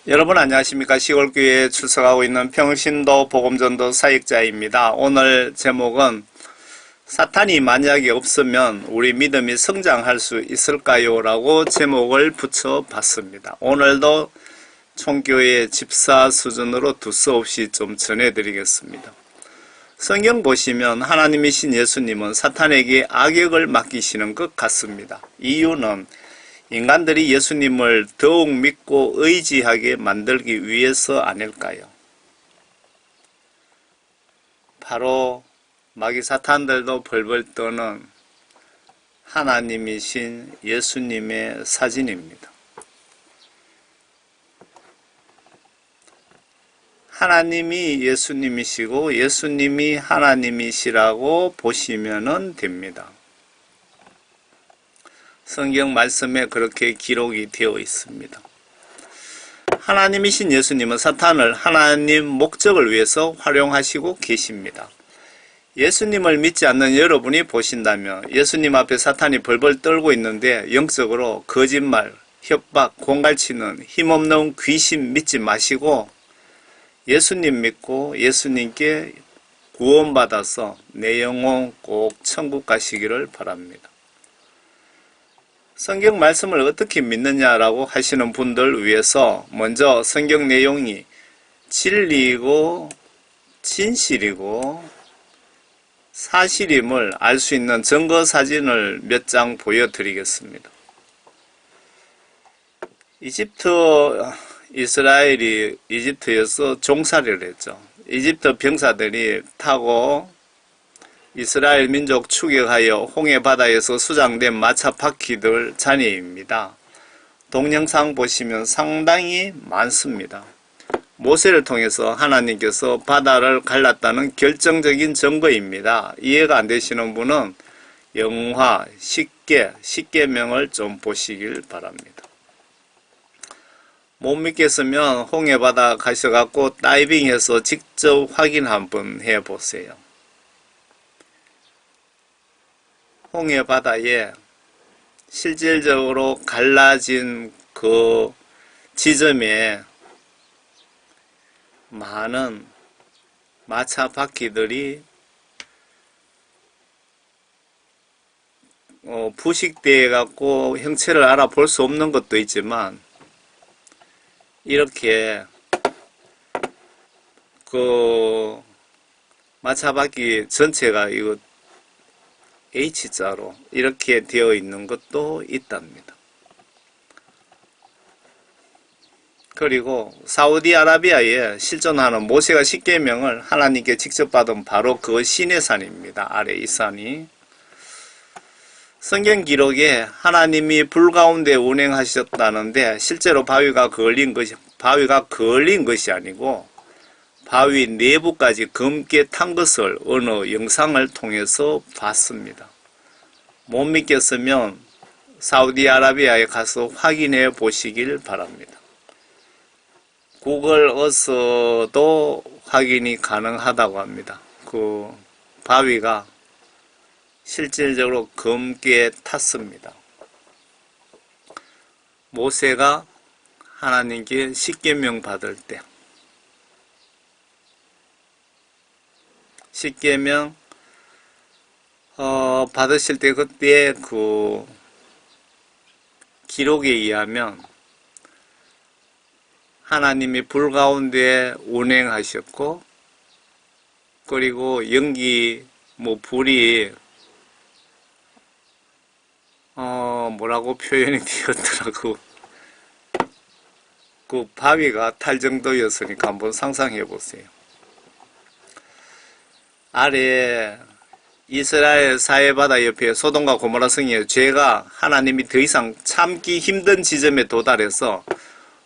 여러분 안녕하십니까. 시골교회에 출석하고 있는 평신도 복음전도 사역자입니다. 오늘 제목은 사탄이 만약에 없으면 우리 믿음이 성장할 수 있을까요? 라고 제목을 붙여봤습니다. 오늘도 총교회 집사 수준으로 두서없이 좀 전해드리겠습니다. 성경 보시면 하나님이신 예수님은 사탄에게 악역을 맡기시는 것 같습니다. 이유는 인간들이 예수님을 더욱 믿고 의지하게 만들기 위해서 아닐까요? 바로 마귀 사탄들도 벌벌 떠는 하나님이신 예수님의 사진입니다. 하나님이 예수님이시고 예수님이 하나님이시라고 보시면 됩니다. 성경 말씀에 그렇게 기록이 되어 있습니다. 하나님이신 예수님은 사탄을 하나님 목적을 위해서 활용하시고 계십니다. 예수님을 믿지 않는 여러분이 보신다면 예수님 앞에 사탄이 벌벌 떨고 있는데 영적으로 거짓말, 협박, 공갈치는 힘없는 귀신 믿지 마시고 예수님 믿고 예수님께 구원받아서 내 영혼 꼭 천국 가시기를 바랍니다. 성경 말씀을 어떻게 믿느냐라고 하시는 분들 위해서 먼저 성경 내용이 진리이고 진실이고 사실임을 알 수 있는 증거 사진을 몇 장 보여드리겠습니다. 이스라엘이 이집트에서 종살이를 했죠. 이집트 병사들이 타고 이스라엘 민족 추격하여 홍해바다에서 수장된 마차 바퀴들 잔해입니다. 동영상 보시면 상당히 많습니다. 모세를 통해서 하나님께서 바다를 갈랐다는 결정적인 증거입니다. 이해가 안 되시는 분은 영화 십계명을 좀 보시길 바랍니다. 못 믿겠으면 홍해바다 가셔갖고 다이빙해서 직접 확인 한번 해보세요. 홍해바다에 실질적으로 갈라진 그 지점에 많은 마차 바퀴들이 부식되어 갖고 형체를 알아볼 수 없는 것도 있지만 이렇게 그 마차 바퀴 전체가 이거 H자로 이렇게 되어 있는 것도 있답니다. 그리고 사우디아라비아에 실존하는 모세가 십계명을 하나님께 직접 받은 바로 그 시내산입니다. 아래 이 산이. 성경 기록에 하나님이 불 가운데 운행하셨다는데 실제로 바위가 그을린 것이 아니고 바위 내부까지 검게 탄 것을 어느 영상을 통해서 봤습니다. 못 믿겠으면 사우디아라비아에 가서 확인해 보시길 바랍니다. 구글 어서도 확인이 가능하다고 합니다. 그 바위가 실질적으로 검게 탔습니다. 모세가 하나님께 십계명 받을 때 십계명 받으실 때 그때 그 기록에 의하면 하나님이 불 가운데 운행하셨고 그리고 연기 불이 뭐라고 표현이 되었더라고. 그 바위가 탈 정도였으니까 한번 상상해 보세요. 아래 이스라엘 사해바다 옆에 소돔과 고모라 성의 죄가 하나님이 더 이상 참기 힘든 지점에 도달해서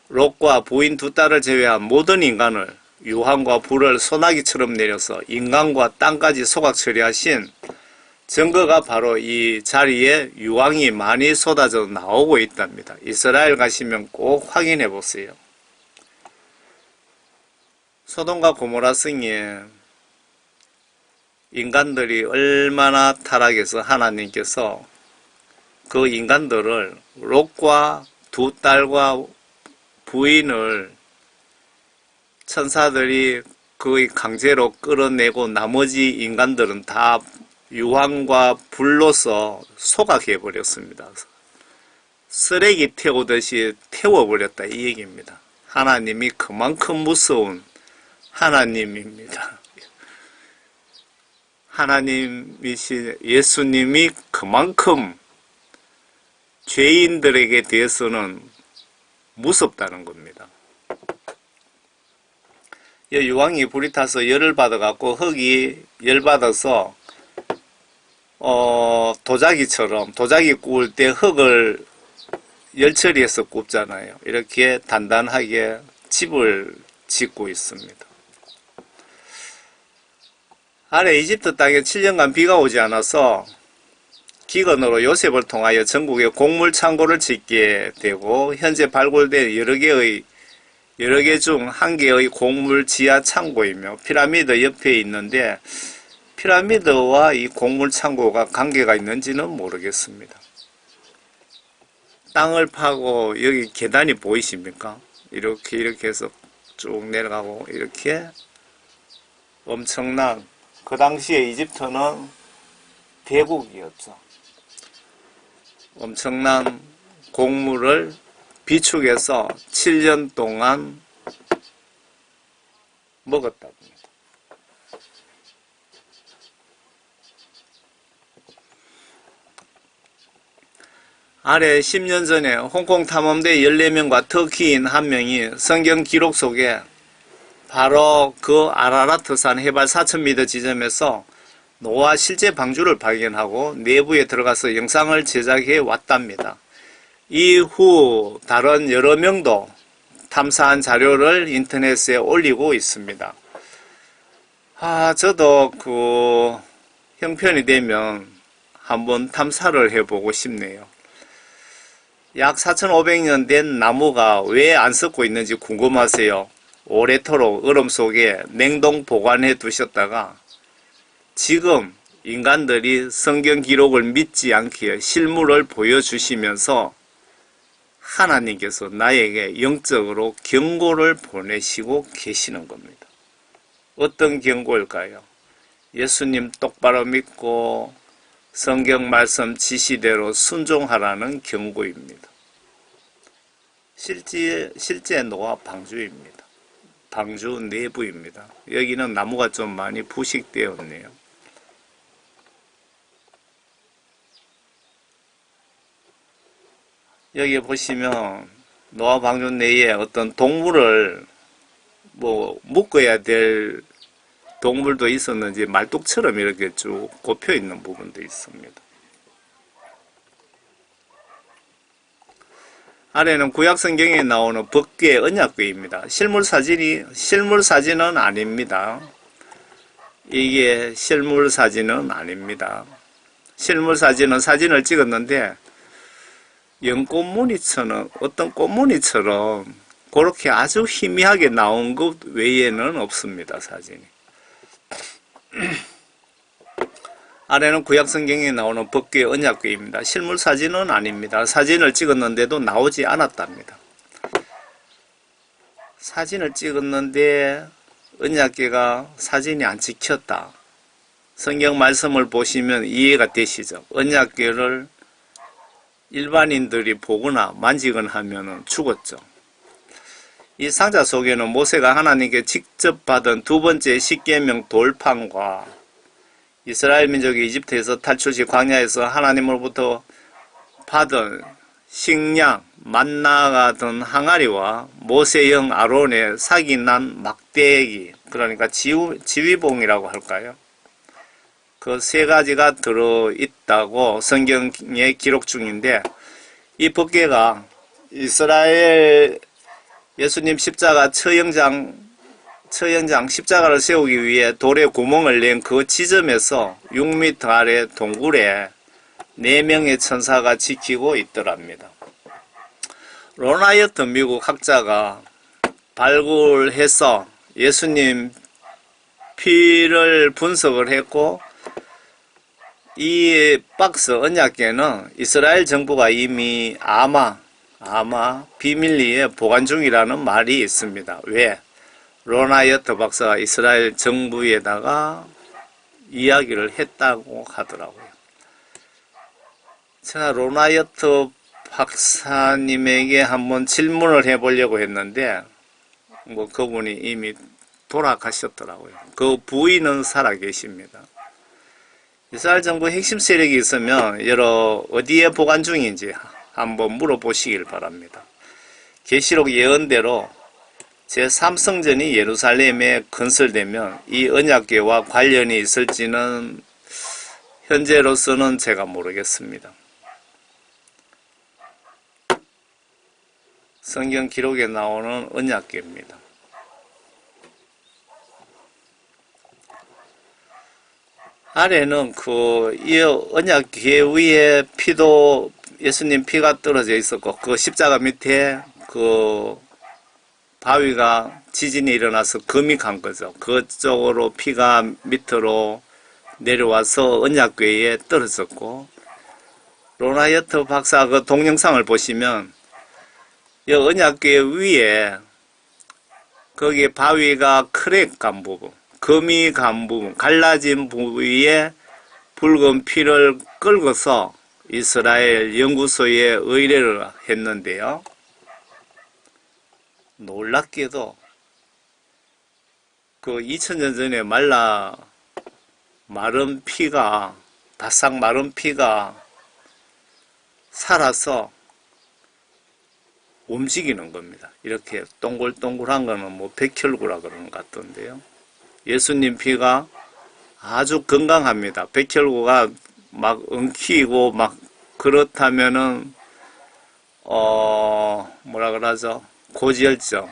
롯과 부인 두 딸을 제외한 모든 인간을 유황과 불을 소나기처럼 내려서 인간과 땅까지 소각 처리하신 증거가 바로 이 자리에 유황이 많이 쏟아져 나오고 있답니다. 이스라엘 가시면 꼭 확인해 보세요. 소돔과 고모라 성에 인간들이 얼마나 타락해서 하나님께서 그 인간들을 롯과 두 딸과 부인을 천사들이 거의 강제로 끌어내고 나머지 인간들은 다 유황과 불로서 소각해 버렸습니다. 쓰레기 태우듯이 태워버렸다 이 얘기입니다. 하나님이 그만큼 무서운 하나님입니다. 하나님이신 예수님이 그만큼 죄인들에게 대해서는 무섭다는 겁니다. 유황이 불이 타서 열을 받아갖고 흙이 열 받아서 도자기처럼 도자기 구울 때 흙을 열 처리해서 굽잖아요. 이렇게 단단하게 집을 짓고 있습니다. 아래 이집트 땅에 7년간 비가 오지 않아서 기근으로 요셉을 통하여 전국에 곡물 창고를 짓게 되고 현재 발굴된 여러 개 중 한 개의 곡물 지하 창고이며 피라미드 옆에 있는데 피라미드와 이 곡물 창고가 관계가 있는지는 모르겠습니다. 땅을 파고 여기 계단이 보이십니까? 이렇게 해서 쭉 내려가고 이렇게 엄청난 그 당시에 이집트는 대국이었죠. 엄청난 곡물을 비축해서 7년 동안 먹었다고 합니다. 아래 10년 전에 홍콩 탐험대 14명과 터키인 1명이 성경 기록 속에 바로 그 아라라트산 해발 4,000m 지점에서 노아 실제 방주를 발견하고 내부에 들어가서 영상을 제작해 왔답니다. 이후 다른 여러 명도 탐사한 자료를 인터넷에 올리고 있습니다. 저도 그 형편이 되면 한번 탐사를 해보고 싶네요. 약 4,500년 된 나무가 왜 안 썩고 있는지 궁금하세요? 오래도록 얼음 속에 냉동 보관해 두셨다가 지금 인간들이 성경 기록을 믿지 않기에 실물을 보여주시면서 하나님께서 나에게 영적으로 경고를 보내시고 계시는 겁니다. 어떤 경고일까요? 예수님 똑바로 믿고 성경 말씀 지시대로 순종하라는 경고입니다. 실제 노아 방주입니다. 방주 내부입니다. 여기는 나무가 좀 많이 부식되었네요. 여기 보시면 노아 방주 내에 어떤 동물을 묶어야 될 동물도 있었는지 말뚝처럼 이렇게 쭉 꼽혀 있는 부분도 있습니다. 아래는 구약 성경에 나오는 법궤 언약궤입니다. 실물 사진은 아닙니다. 이게 실물 사진은 아닙니다. 실물 사진은 사진을 찍었는데 연꽃무늬처럼 어떤 꽃무늬처럼 그렇게 아주 희미하게 나온 것 외에는 없습니다. 사진이. 아래는 구약 성경에 나오는 법궤 언약궤입니다. 실물 사진은 아닙니다. 사진을 찍었는데도 나오지 않았답니다. 사진을 찍었는데 언약궤가 사진이 안 찍혔다. 성경 말씀을 보시면 이해가 되시죠? 언약궤를 일반인들이 보거나 만지거나 하면 죽었죠. 이 상자 속에는 모세가 하나님께 직접 받은 두 번째 십계명 돌판과 이스라엘 민족이 이집트에서 탈출 시 광야에서 하나님으로부터 받은 식량, 만나가 든 항아리와 모세형 아론의 삭이 난 막대기, 그러니까 지휘봉이라고 할까요? 그 세 가지가 들어있다고 성경에 기록 중인데, 이 법궤가 이스라엘 예수님 십자가 처형장 십자가를 세우기 위해 돌에 구멍을 낸 그 지점에서 6m 아래 동굴에 4명의 천사가 지키고 있더랍니다. 로나이어트 미국 학자가 발굴해서 예수님 피를 분석을 했고, 이 박스 언약궤는 이스라엘 정부가 이미 아마 비밀리에 보관 중이라는 말이 있습니다. 왜? 로나이어트 박사가 이스라엘 정부에다가 이야기를 했다고 하더라고요. 제가 로나이어트 박사님에게 한번 질문을 해보려고 했는데 뭐 그분이 이미 돌아가셨더라고요. 그 부인은 살아계십니다. 이스라엘 정부 핵심 세력이 있으면 여러 어디에 보관 중인지 한번 물어보시길 바랍니다. 계시록 예언대로 제3성전이 예루살렘에 건설되면 이 언약궤와 관련이 있을지는 현재로서는 제가 모르겠습니다. 성경 기록에 나오는 언약궤입니다. 아래는 이 언약궤 위에 피도 예수님 피가 떨어져 있었고 그 십자가 밑에 그 바위가 지진이 일어나서 금이 간 거죠. 그쪽으로 피가 밑으로 내려와서 언약궤에 떨어졌고 로나이어트 박사 그 동영상을 보시면 이 언약궤 위에 거기에 바위가 크랙 간 부분, 금이 간 부분, 갈라진 부위에 붉은 피를 긁어서 이스라엘 연구소에 의뢰를 했는데요. 놀랍게도 그 2000년 전에 마른 피가 바싹 마른 피가 살아서 움직이는 겁니다. 이렇게 동글동글한 거는 뭐 백혈구라 그러는 것 같던데요. 예수님 피가 아주 건강합니다. 백혈구가 막 엉키고 막 그렇다면은 뭐라 그러죠? 고지혈증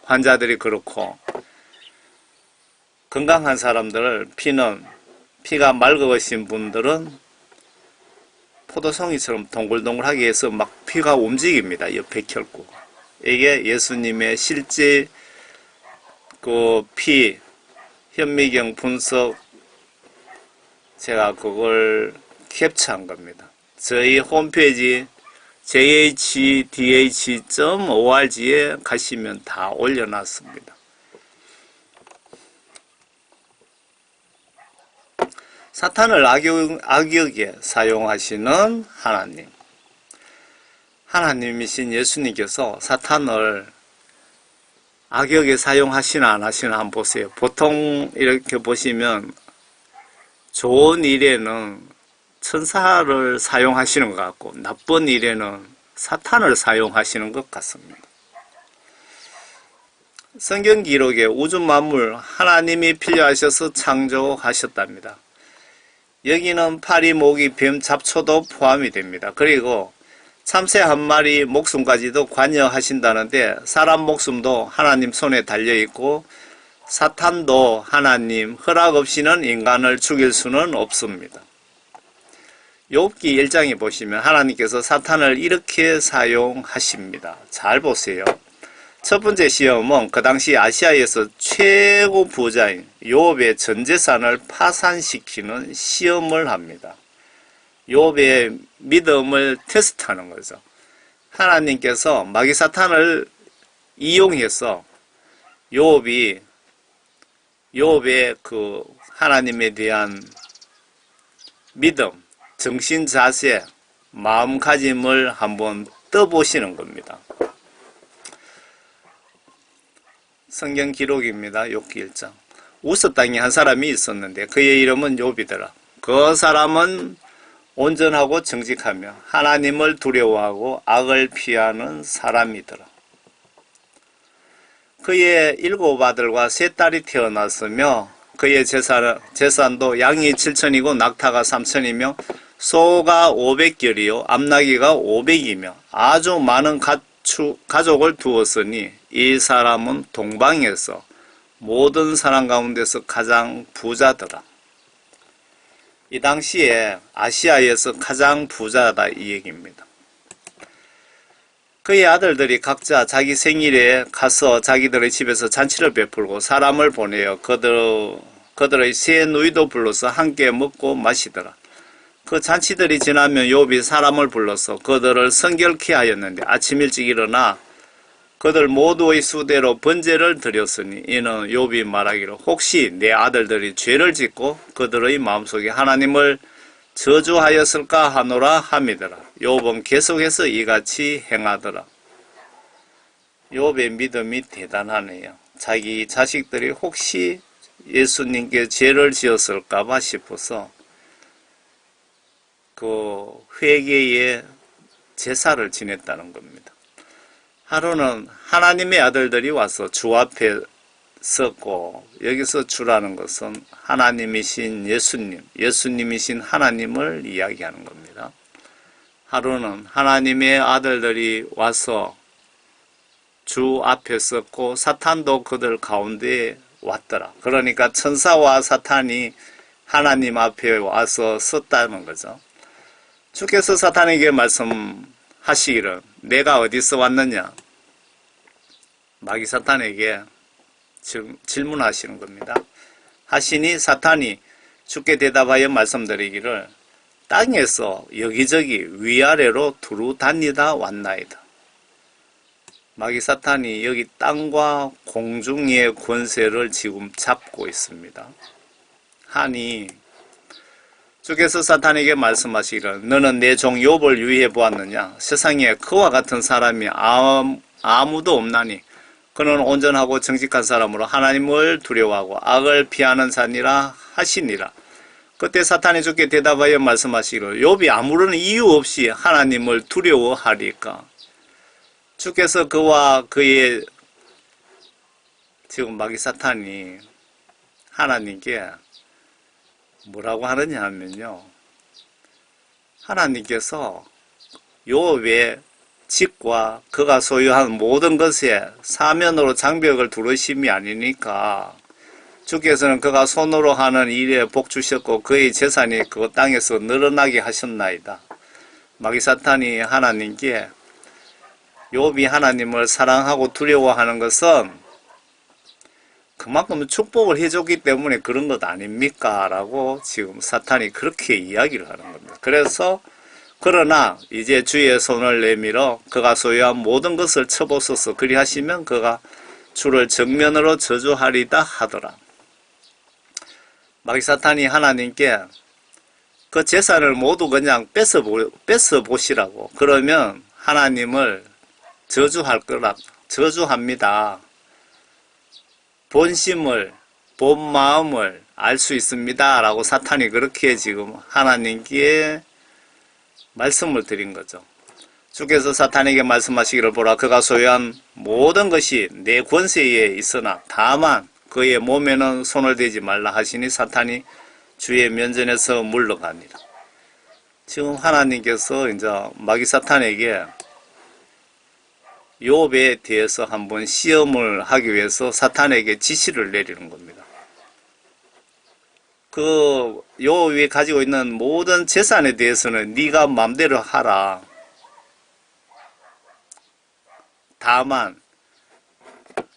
환자들이 그렇고 건강한 사람들 피가 맑으신 분들은 포도송이처럼 동글동글하게 해서 막 피가 움직입니다. 이 백혈구. 이게 예수님의 실제 그 피 현미경 분석 제가 그걸 캡처한 겁니다. 저희 홈페이지 jhdh.org에 가시면 다 올려놨습니다. 사탄을 악역에 사용하시는 하나님. 하나님이신 예수님께서 사탄을 악역에 사용하시나 안 하시나 한번 보세요. 보통 이렇게 보시면 좋은 일에는 천사를 사용하시는 것 같고 나쁜 일에는 사탄을 사용하시는 것 같습니다. 성경 기록에 우주 만물 하나님이 필요하셔서 창조하셨답니다. 여기는 파리, 모기, 뱀, 잡초도 포함이 됩니다. 그리고 참새 한 마리 목숨까지도 관여하신다는데 사람 목숨도 하나님 손에 달려있고 사탄도 하나님 허락 없이는 인간을 죽일 수는 없습니다. 욥기 1장에 보시면 하나님께서 사탄을 이렇게 사용하십니다. 잘 보세요. 첫 번째 시험은 그 당시 아시아에서 최고 부자인 욥의 전 재산을 파산시키는 시험을 합니다. 욥의 믿음을 테스트하는 거죠. 하나님께서 마귀 사탄을 이용해서 욥의 그 하나님에 대한 믿음, 정신 자세, 마음가짐을 한번 떠보시는 겁니다. 성경 기록입니다. 욥기 1장. 우스 땅에 한 사람이 있었는데 그의 이름은 욥이더라. 그 사람은 온전하고 정직하며 하나님을 두려워하고 악을 피하는 사람이더라. 그의 7 아들과 3 딸이 태어났으며 그의 재산도 양이 7천이고 낙타가 3천이며 소가 500결이요 암나귀가 500이며 아주 많은 가족을 두었으니 이 사람은 동방에서 모든 사람 가운데서 가장 부자더라. 이 당시에 아시아에서 가장 부자다 이 얘기입니다. 그의 아들들이 각자 자기 생일에 가서 자기들의 집에서 잔치를 베풀고 사람을 보내어 그들의 세 누이도 불러서 함께 먹고 마시더라. 그 잔치들이 지나면 욥이 사람을 불러서 그들을 성결케 하였는데 아침 일찍 일어나 그들 모두의 수대로 번제를 드렸으니 이는 욥이 말하기를 혹시 내 아들들이 죄를 짓고 그들의 마음속에 하나님을 저주하였을까 하노라 함이더라. 욥은 계속해서 이같이 행하더라. 욥의 믿음이 대단하네요. 자기 자식들이 혹시 예수님께 죄를 지었을까봐 싶어서 그 회개의 제사를 지냈다는 겁니다. 하루는 하나님의 아들들이 와서 주 앞에 섰고, 여기서 주라는 것은 하나님이신 예수님, 예수님이신 하나님을 이야기하는 겁니다. 하루는 하나님의 아들들이 와서 주 앞에 섰고 사탄도 그들 가운데에 왔더라. 그러니까 천사와 사탄이 하나님 앞에 와서 섰다는 거죠. 주께서 사탄에게 말씀하시기를 내가 어디서 왔느냐? 마귀 사탄에게 질문하시는 겁니다. 하시니 사탄이 주께 대답하여 말씀드리기를 땅에서 여기저기 위아래로 두루 다니다 왔나이다. 마귀 사탄이 여기 땅과 공중의 권세를 지금 잡고 있습니다. 하니 주께서 사탄에게 말씀하시기를 너는 내 종 욥을 유의해 보았느냐? 세상에 그와 같은 사람이 아무도 없나니 그는 온전하고 정직한 사람으로 하나님을 두려워하고 악을 피하는 자니라 하시니라. 그때 사탄이 주께 대답하여 말씀하시기를 욥이 아무런 이유 없이 하나님을 두려워하리까? 주께서 그와 그의 지금 마귀 사탄이 하나님께 뭐라고 하느냐 하면요. 하나님께서 욥의 집과 그가 소유한 모든 것에 사면으로 장벽을 두르심이 아니니까 주께서는 그가 손으로 하는 일에 복 주셨고 그의 재산이 그 땅에서 늘어나게 하셨나이다. 마귀 사탄이 하나님께 욥이 하나님을 사랑하고 두려워하는 것은 그만큼 축복을 해줬기 때문에 그런 것 아닙니까? 라고 지금 사탄이 그렇게 이야기를 하는 겁니다. 그래서 그러나 이제 주의 손을 내밀어 그가 소유한 모든 것을 쳐보소서 그리하시면 그가 주를 정면으로 저주하리다 하더라. 마귀 사탄이 하나님께 그 재산을 모두 그냥 뺏어 보시라고 그러면 하나님을 저주할 거라 저주합니다. 본심을 본 마음을 알 수 있습니다. 라고 사탄이 그렇게 지금 하나님께 말씀을 드린 거죠. 주께서 사탄에게 말씀하시기를 보라 그가 소유한 모든 것이 내 권세에 있으나 다만 그의 몸에는 손을 대지 말라 하시니 사탄이 주의 면전에서 물러가니라. 지금 하나님께서 이제 마귀 사탄에게 욥에 대해서 한번 시험을 하기 위해서 사탄에게 지시를 내리는 겁니다. 그 욥이 가지고 있는 모든 재산에 대해서는 네가 마음대로 하라. 다만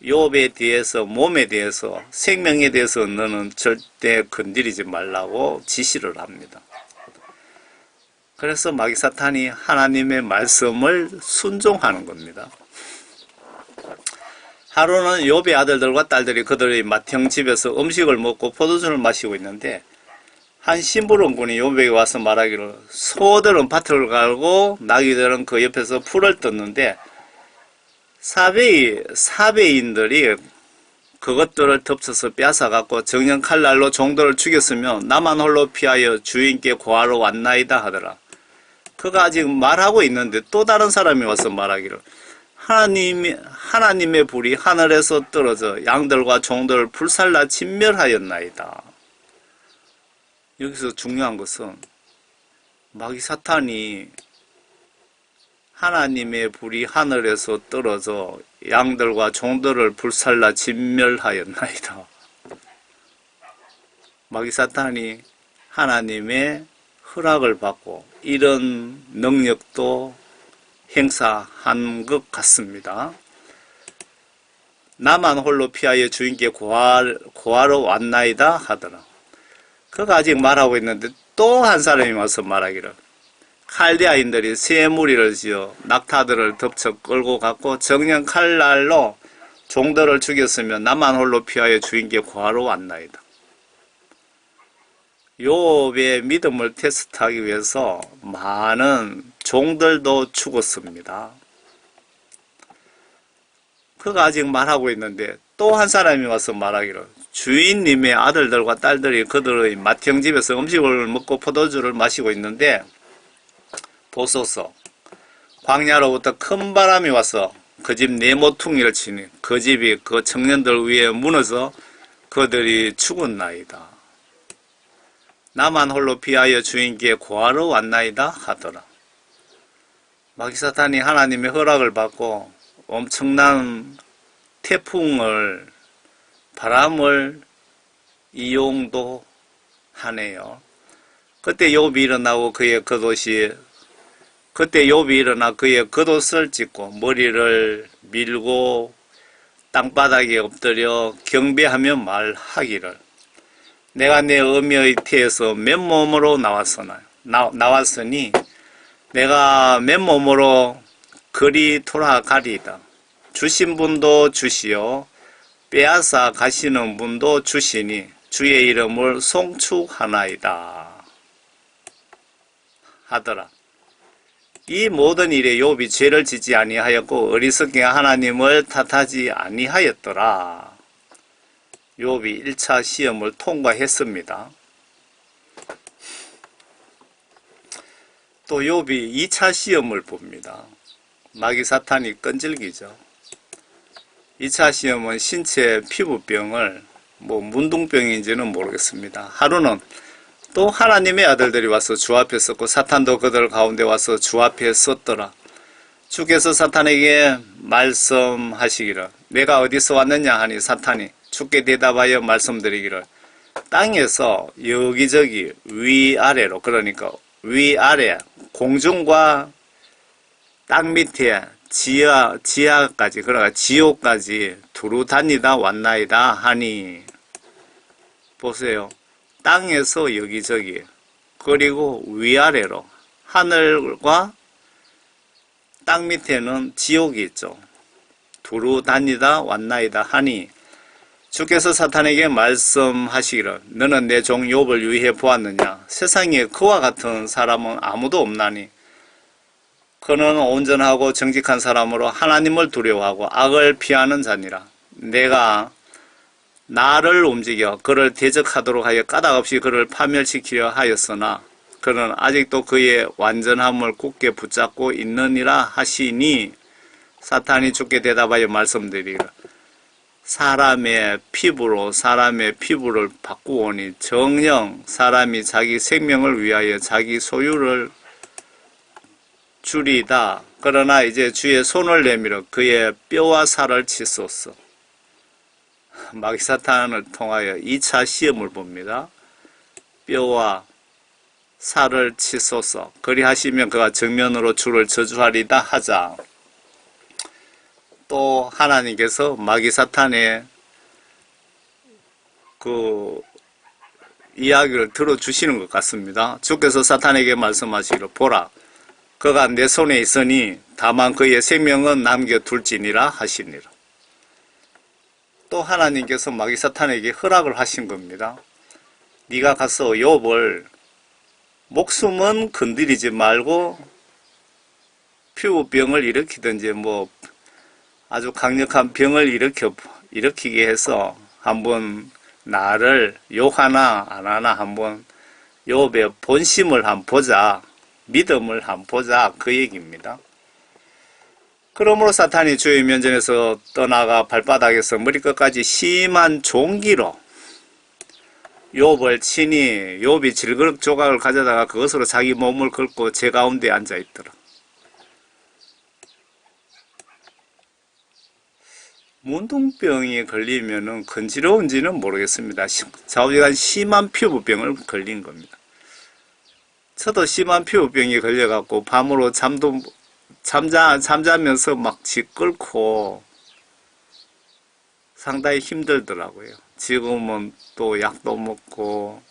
욥에 대해서 몸에 대해서 생명에 대해서 너는 절대 건드리지 말라고 지시를 합니다. 그래서 마귀 사탄이 하나님의 말씀을 순종하는 겁니다. 하루는 욥의 아들들과 딸들이 그들의 맏형 집에서 음식을 먹고 포도주를 마시고 있는데 한 심부름꾼이 욥에게 와서 말하기를 소들은 밭을 갈고 나귀들은 그 옆에서 풀을 뜯는데 사베인들이 그것들을 덮쳐서 뺏어갖고 정령 칼날로 종들을 죽였으며 나만 홀로 피하여 주인께 고하러 왔나이다 하더라. 그가 아직 말하고 있는데 또 다른 사람이 와서 말하기를 하나님의 불이 하늘에서 떨어져 양들과 종들을 불살라 진멸하였나이다. 여기서 중요한 것은 마귀 사탄이 하나님의 불이 하늘에서 떨어져 양들과 종들을 불살라 진멸하였나이다. 마귀 사탄이 하나님의 허락을 받고 이런 능력도 행사한 것 같습니다. 나만 홀로 피하여 주인께 고하러 왔나이다 하더라. 그가 아직 말하고 있는데 또 한 사람이 와서 말하기를 칼데아인들이 새 무리를 지어 낙타들을 덮쳐 끌고 갔고 정년 칼날로 종들을 죽였으면 나만 홀로 피하여 주인께 구하러 왔나이다. 욥의 믿음을 테스트하기 위해서 많은 종들도 죽었습니다. 그가 아직 말하고 있는데 또 한 사람이 와서 말하기를 주인님의 아들들과 딸들이 그들의 맏형집에서 음식을 먹고 포도주를 마시고 있는데 보소서, 광야로부터 큰 바람이 와서 그 집 네모퉁이를 치니 그 집이 그 청년들 위에 무너져 그들이 죽었나이다. 나만 홀로 피하여 주인께 구하러 왔나이다 하더라. 마귀사탄이 하나님의 허락을 받고 엄청난 태풍을, 바람을 이용도 하네요. 그때 욥이 일어나 그의 겉옷을 찢고 머리를 밀고 땅바닥에 엎드려 경배하며 말하기를 내가 내 어미의 태에서 맨몸으로 나왔으니 내가 맨몸으로 그리 돌아가리이다. 주신 분도 주시오 빼앗아 가시는 분도 주시니 주의 이름을 송축하나이다 하더라. 이 모든 일에 욥이 죄를 짓지 아니하였고 어리석게 하나님을 탓하지 아니하였더라. 욥이 1차 시험을 통과했습니다. 또 욥이 2차 시험을 봅니다. 마귀 사탄이 끈질기죠. 2차 시험은 신체 피부병을 문둥병인지는 모르겠습니다. 하루는 또 하나님의 아들들이 와서 주 앞에 섰고 사탄도 그들 가운데 와서 주 앞에 섰더라. 주께서 사탄에게 말씀하시기를 내가 어디서 왔느냐 하니 사탄이 주께 대답하여 말씀드리기를 땅에서 여기저기 위아래로 그러니까 위아래 공중과 땅 밑에 지하까지 그러니까 지옥까지 두루 다니다 왔나이다 하니 보세요. 땅에서 여기저기 그리고 위아래로 하늘과 땅 밑에는 지옥이 있죠. 두루 다니다 왔나이다 하니 주께서 사탄에게 말씀하시기를 너는 내 종 욥을 유의해 보았느냐 세상에 그와 같은 사람은 아무도 없나니 그는 온전하고 정직한 사람으로 하나님을 두려워하고 악을 피하는 자니라. 내가 나를 움직여 그를 대적하도록 하여 까닭없이 그를 파멸시키려 하였으나 그는 아직도 그의 완전함을 굳게 붙잡고 있느니라 하시니 사탄이 주께 대답하여 말씀드리기를 사람의 피부를 바꾸오니 정녕 사람이 자기 생명을 위하여 자기 소유를 주리다. 그러나 이제 주의 손을 내밀어 그의 뼈와 살을 치소서. 마귀 사탄을 통하여 2차 시험을 봅니다. 뼈와 살을 치소서. 그리하시면 그가 정면으로 주를 저주하리다 하자. 또 하나님께서 마귀 사탄의 그 이야기를 들어주시는 것 같습니다. 주께서 사탄에게 말씀하시기를 보라 그가 내 손에 있으니 다만 그의 생명은 남겨둘지니라 하시니라. 또 하나님께서 마귀 사탄에게 허락을 하신 겁니다. 네가 가서 욥을 목숨은 건드리지 말고 피부병을 일으키든지 아주 강력한 병을 일으키게 해서 한번 나를 욕하나 안 하나 한번 욥의 본심을 한번 보자. 믿음을 한번 보자. 그 얘기입니다. 그러므로 사탄이 주의 면전에서 떠나가 발바닥에서 머리끝까지 심한 종기로 욥을 치니 욥이 질그릇 조각을 가져다가 그것으로 자기 몸을 긁고 제 가운데 앉아있더라. 문둥병이 걸리면은 건지러운지는 모르겠습니다. 좌우지간 심한 피부병을 걸린 겁니다. 저도 심한 피부병이 걸려갖고 밤으로 잠자면서 막 쥐끓고 상당히 힘들더라고요. 지금은 또 약도 먹고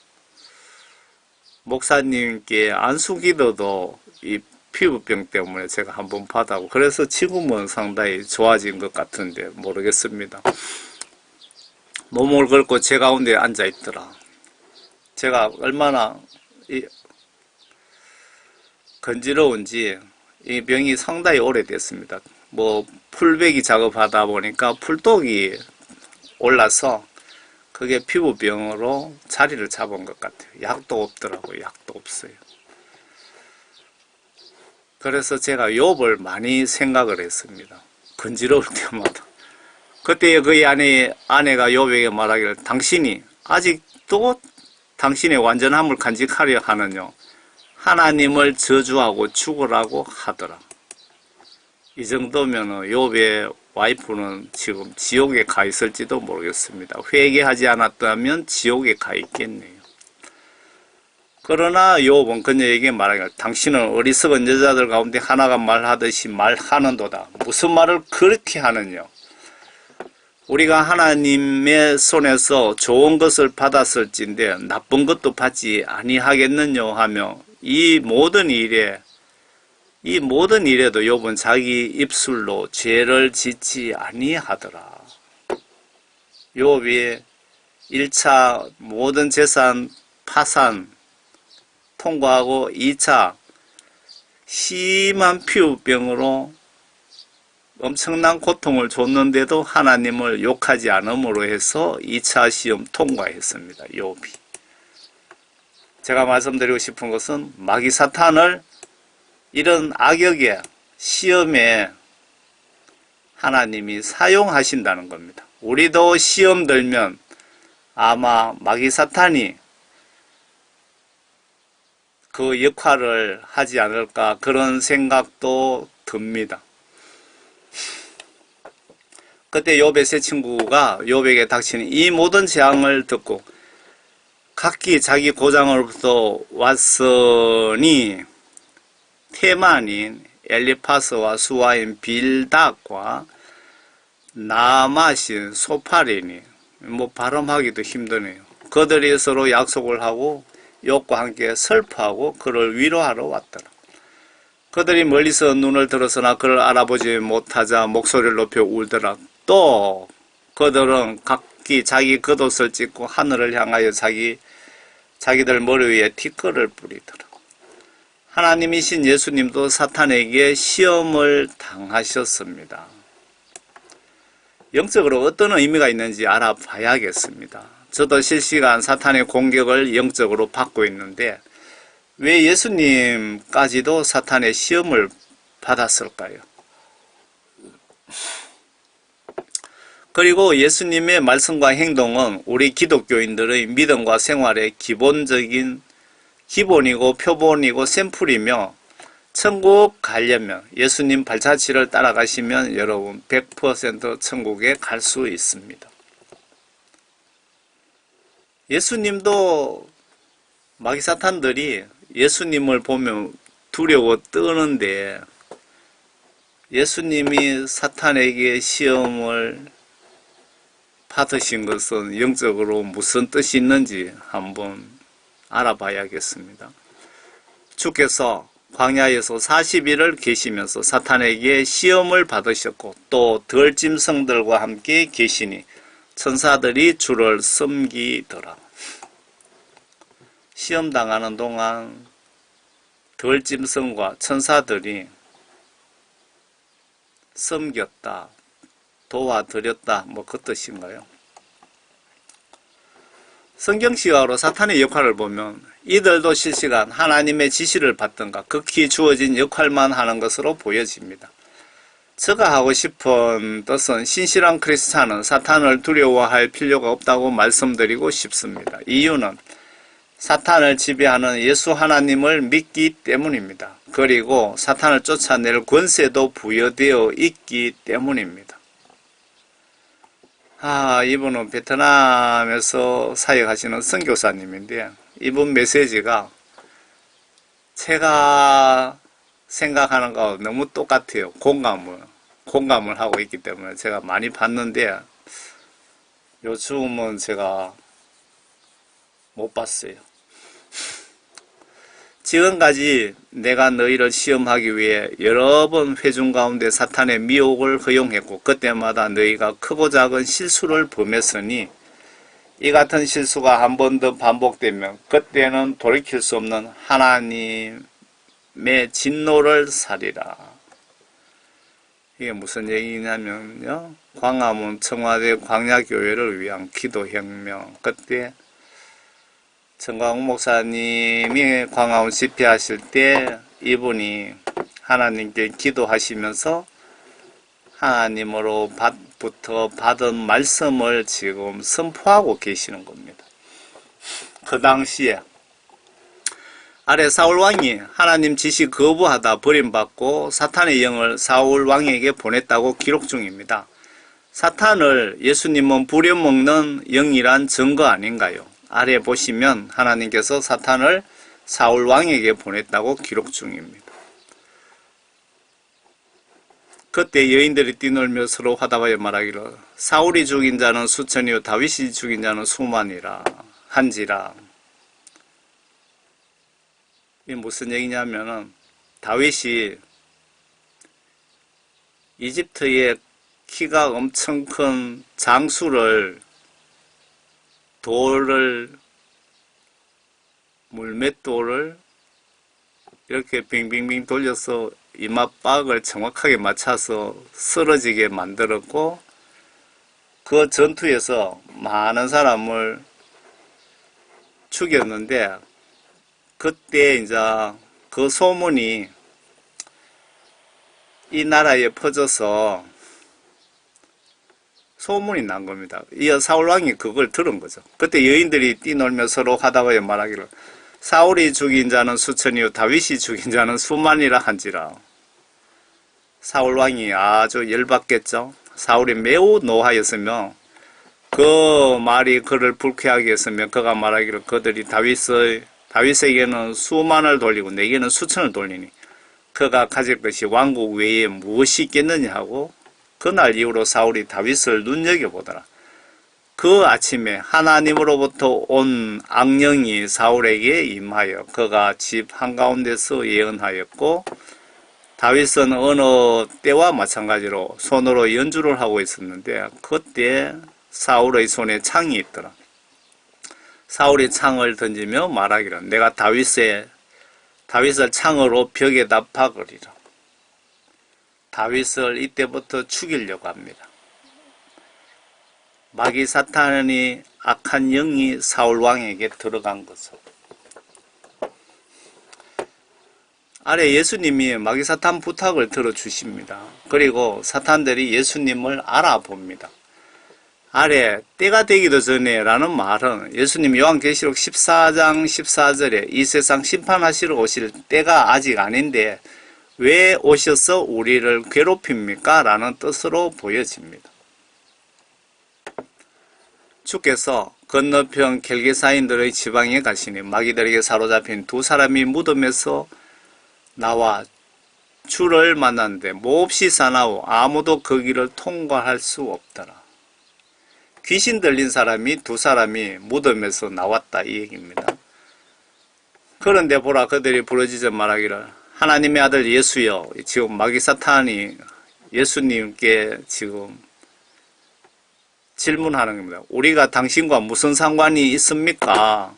목사님께 안수기도도 이 피부병 때문에 제가 한번 받아고 그래서 지금은 상당히 좋아진 것 같은데 모르겠습니다. 몸을 걸고 제 가운데 앉아 있더라. 제가 얼마나 건지러운지 이 병이 상당히 오래됐습니다. 뭐 풀베기 작업하다 보니까 풀독이 올라서 그게 피부병으로 자리를 잡은 것 같아요. 약도 없더라고요. 약도 없어요. 그래서 제가 욥을 많이 생각을 했습니다. 건지러울 때마다. 그때 그 아내가 욥에게 말하기를 당신이 아직도 당신의 완전함을 간직하려 하느냐 하나님을 저주하고 죽으라고 하더라. 이 정도면 욥의 와이프는 지금 지옥에 가 있을지도 모르겠습니다. 회개하지 않았다면 지옥에 가 있겠네요. 그러나 욥은 그녀에게 말하기를 당신은 어리석은 여자들 가운데 하나가 말하듯이 말하는도다. 무슨 말을 그렇게 하느냐. 우리가 하나님의 손에서 좋은 것을 받았을진데 나쁜 것도 받지 아니하겠느냐 하며 이 모든 일에도 욥은 자기 입술로 죄를 짓지 아니하더라. 욥이 1차 모든 재산 파산 통과하고 2차 심한 피부병으로 엄청난 고통을 줬는데도 하나님을 욕하지 않음으로 해서 2차 시험 통과했습니다. 욥이. 제가 말씀드리고 싶은 것은 마귀 사탄을 이런 악역의 시험에 하나님이 사용하신다는 겁니다. 우리도 시험 들면 아마 마귀 사탄이 그 역할을 하지 않을까 그런 생각도 듭니다. 그때 욥의 세 친구가 욥에게 닥치는 이 모든 재앙을 듣고 각기 자기 고장으로부터 왔으니 테만인 엘리파스와 수아인 빌닥과 나마신 소파린이 뭐 발음하기도 힘드네요. 그들이 서로 약속을 하고 욥과 함께 슬퍼하고 그를 위로하러 왔더라. 그들이 멀리서 눈을 들었으나 그를 알아보지 못하자 목소리를 높여 울더라. 또 그들은 각기 자기 겉옷을 찢고 하늘을 향하여 자기들 머리 위에 티끌을 뿌리더라. 하나님이신 예수님도 사탄에게 시험을 당하셨습니다. 영적으로 어떤 의미가 있는지 알아봐야겠습니다. 저도 실시간 사탄의 공격을 영적으로 받고 있는데 왜 예수님까지도 사탄의 시험을 받았을까요? 그리고 예수님의 말씀과 행동은 우리 기독교인들의 믿음과 생활의 기본이고 표본이고 샘플이며 천국 가려면 예수님 발자취를 따라가시면 여러분 100% 천국에 갈 수 있습니다. 예수님도 마귀 사탄들이 예수님을 보면 두려워 떠는데 예수님이 사탄에게 시험을 받으신 것은 영적으로 무슨 뜻이 있는지 한번 알아봐야겠습니다. 주께서 광야에서 40일을 계시면서 사탄에게 시험을 받으셨고 또 덜짐승들과 함께 계시니 천사들이 주를 섬기더라. 시험당하는 동안 덜짐승과 천사들이 섬겼다, 도와드렸다, 뭐 그 뜻인가요? 성경시각으로 사탄의 역할을 보면 이들도 실시간 하나님의 지시를 받던가 극히 주어진 역할만 하는 것으로 보여집니다. 제가 하고 싶은 뜻은 신실한 크리스찬은 사탄을 두려워할 필요가 없다고 말씀드리고 싶습니다. 이유는 사탄을 지배하는 예수 하나님을 믿기 때문입니다. 그리고 사탄을 쫓아낼 권세도 부여되어 있기 때문입니다. 이분은 베트남에서 사역하시는 선교사님인데 이분 메시지가 제가 생각하는 거하고 너무 똑같아요. 공감을 하고 있기 때문에 제가 많이 봤는데 요즘은 제가 못 봤어요. 지금까지 내가 너희를 시험하기 위해 여러 번 회중 가운데 사탄의 미혹을 허용했고 그때마다 너희가 크고 작은 실수를 범했으니 이 같은 실수가 한 번 더 반복되면 그때는 돌이킬 수 없는 하나님의 진노를 사리라. 이게 무슨 얘기냐면요. 광화문 청와대 광야교회를 위한 기도혁명. 그때 정광훈 목사님이 광화문 집회하실 때 이분이 하나님께 기도하시면서 하나님으로부터 받은 말씀을 지금 선포하고 계시는 겁니다. 그 당시에 아래 사울왕이 하나님 지시 거부하다 버림받고 사탄의 영을 사울왕에게 보냈다고 기록 중입니다. 사탄을 예수님은 부려먹는 영이란 증거 아닌가요? 아래 보시면 하나님께서 사탄을 사울왕에게 보냈다고 기록 중입니다. 그때 여인들이 뛰놀며 서로 화답하여 말하기를 사울이 죽인 자는 수천이요 다윗이 죽인 자는 수만이라 한지라. 이게 무슨 얘기냐면은 다윗이 이집트의 키가 엄청 큰 장수를 물맷돌을 이렇게 빙빙빙 돌려서 이마박을 정확하게 맞춰서 쓰러지게 만들었고 그 전투에서 많은 사람을 죽였는데 그때 이제 그 소문이 이 나라에 퍼져서 소문이 난 겁니다. 이어 사울왕이 그걸 들은 거죠. 그때 여인들이 뛰놀며 서로 하다가 말하기를 사울이 죽인 자는 수천이요 다윗이 죽인 자는 수만이라 한지라. 사울왕이 아주 열받겠죠. 사울이 매우 노하였으며 그 말이 그를 불쾌하게 했으며 그가 말하기를 그들이 다윗에게는 수만을 돌리고 내게는 수천을 돌리니 그가 가질 것이 왕국 외에 무엇이 있겠느냐 하고 그날 이후로 사울이 다윗을 눈여겨보더라. 그 아침에 하나님으로부터 온 악령이 사울에게 임하여 그가 집 한가운데서 예언하였고 다윗은 어느 때와 마찬가지로 손으로 연주를 하고 있었는데 그때 사울의 손에 창이 있더라. 사울이 창을 던지며 말하기를 내가 다윗을 창으로 벽에다 박으리라. 다윗을 이때부터 죽이려고 합니다. 마귀 사탄이 악한 영이 사울 왕에게 들어간 거죠. 아래 예수님이 마귀 사탄 부탁을 들어주십니다. 그리고 사탄들이 예수님을 알아봅니다. 아래 때가 되기도 전에 라는 말은 예수님 요한계시록 14장 14절에 이 세상 심판하시러 오실 때가 아직 아닌데 왜 오셔서 우리를 괴롭힙니까? 라는 뜻으로 보여집니다. 주께서 건너편 겔게사인들의 지방에 가시니 마귀들에게 사로잡힌 두 사람이 무덤에서 나와 주를 만났는데 몹시 사나워 아무도 그 길을 통과할 수 없더라. 귀신 들린 사람이 두 사람이 무덤에서 나왔다 이 얘기입니다. 그런데 보라 그들이 부르짖어 말하기를 하나님의 아들 예수여. 지금 마귀 사탄이 예수님께 지금 질문하는 겁니다. 우리가 당신과 무슨 상관이 있습니까?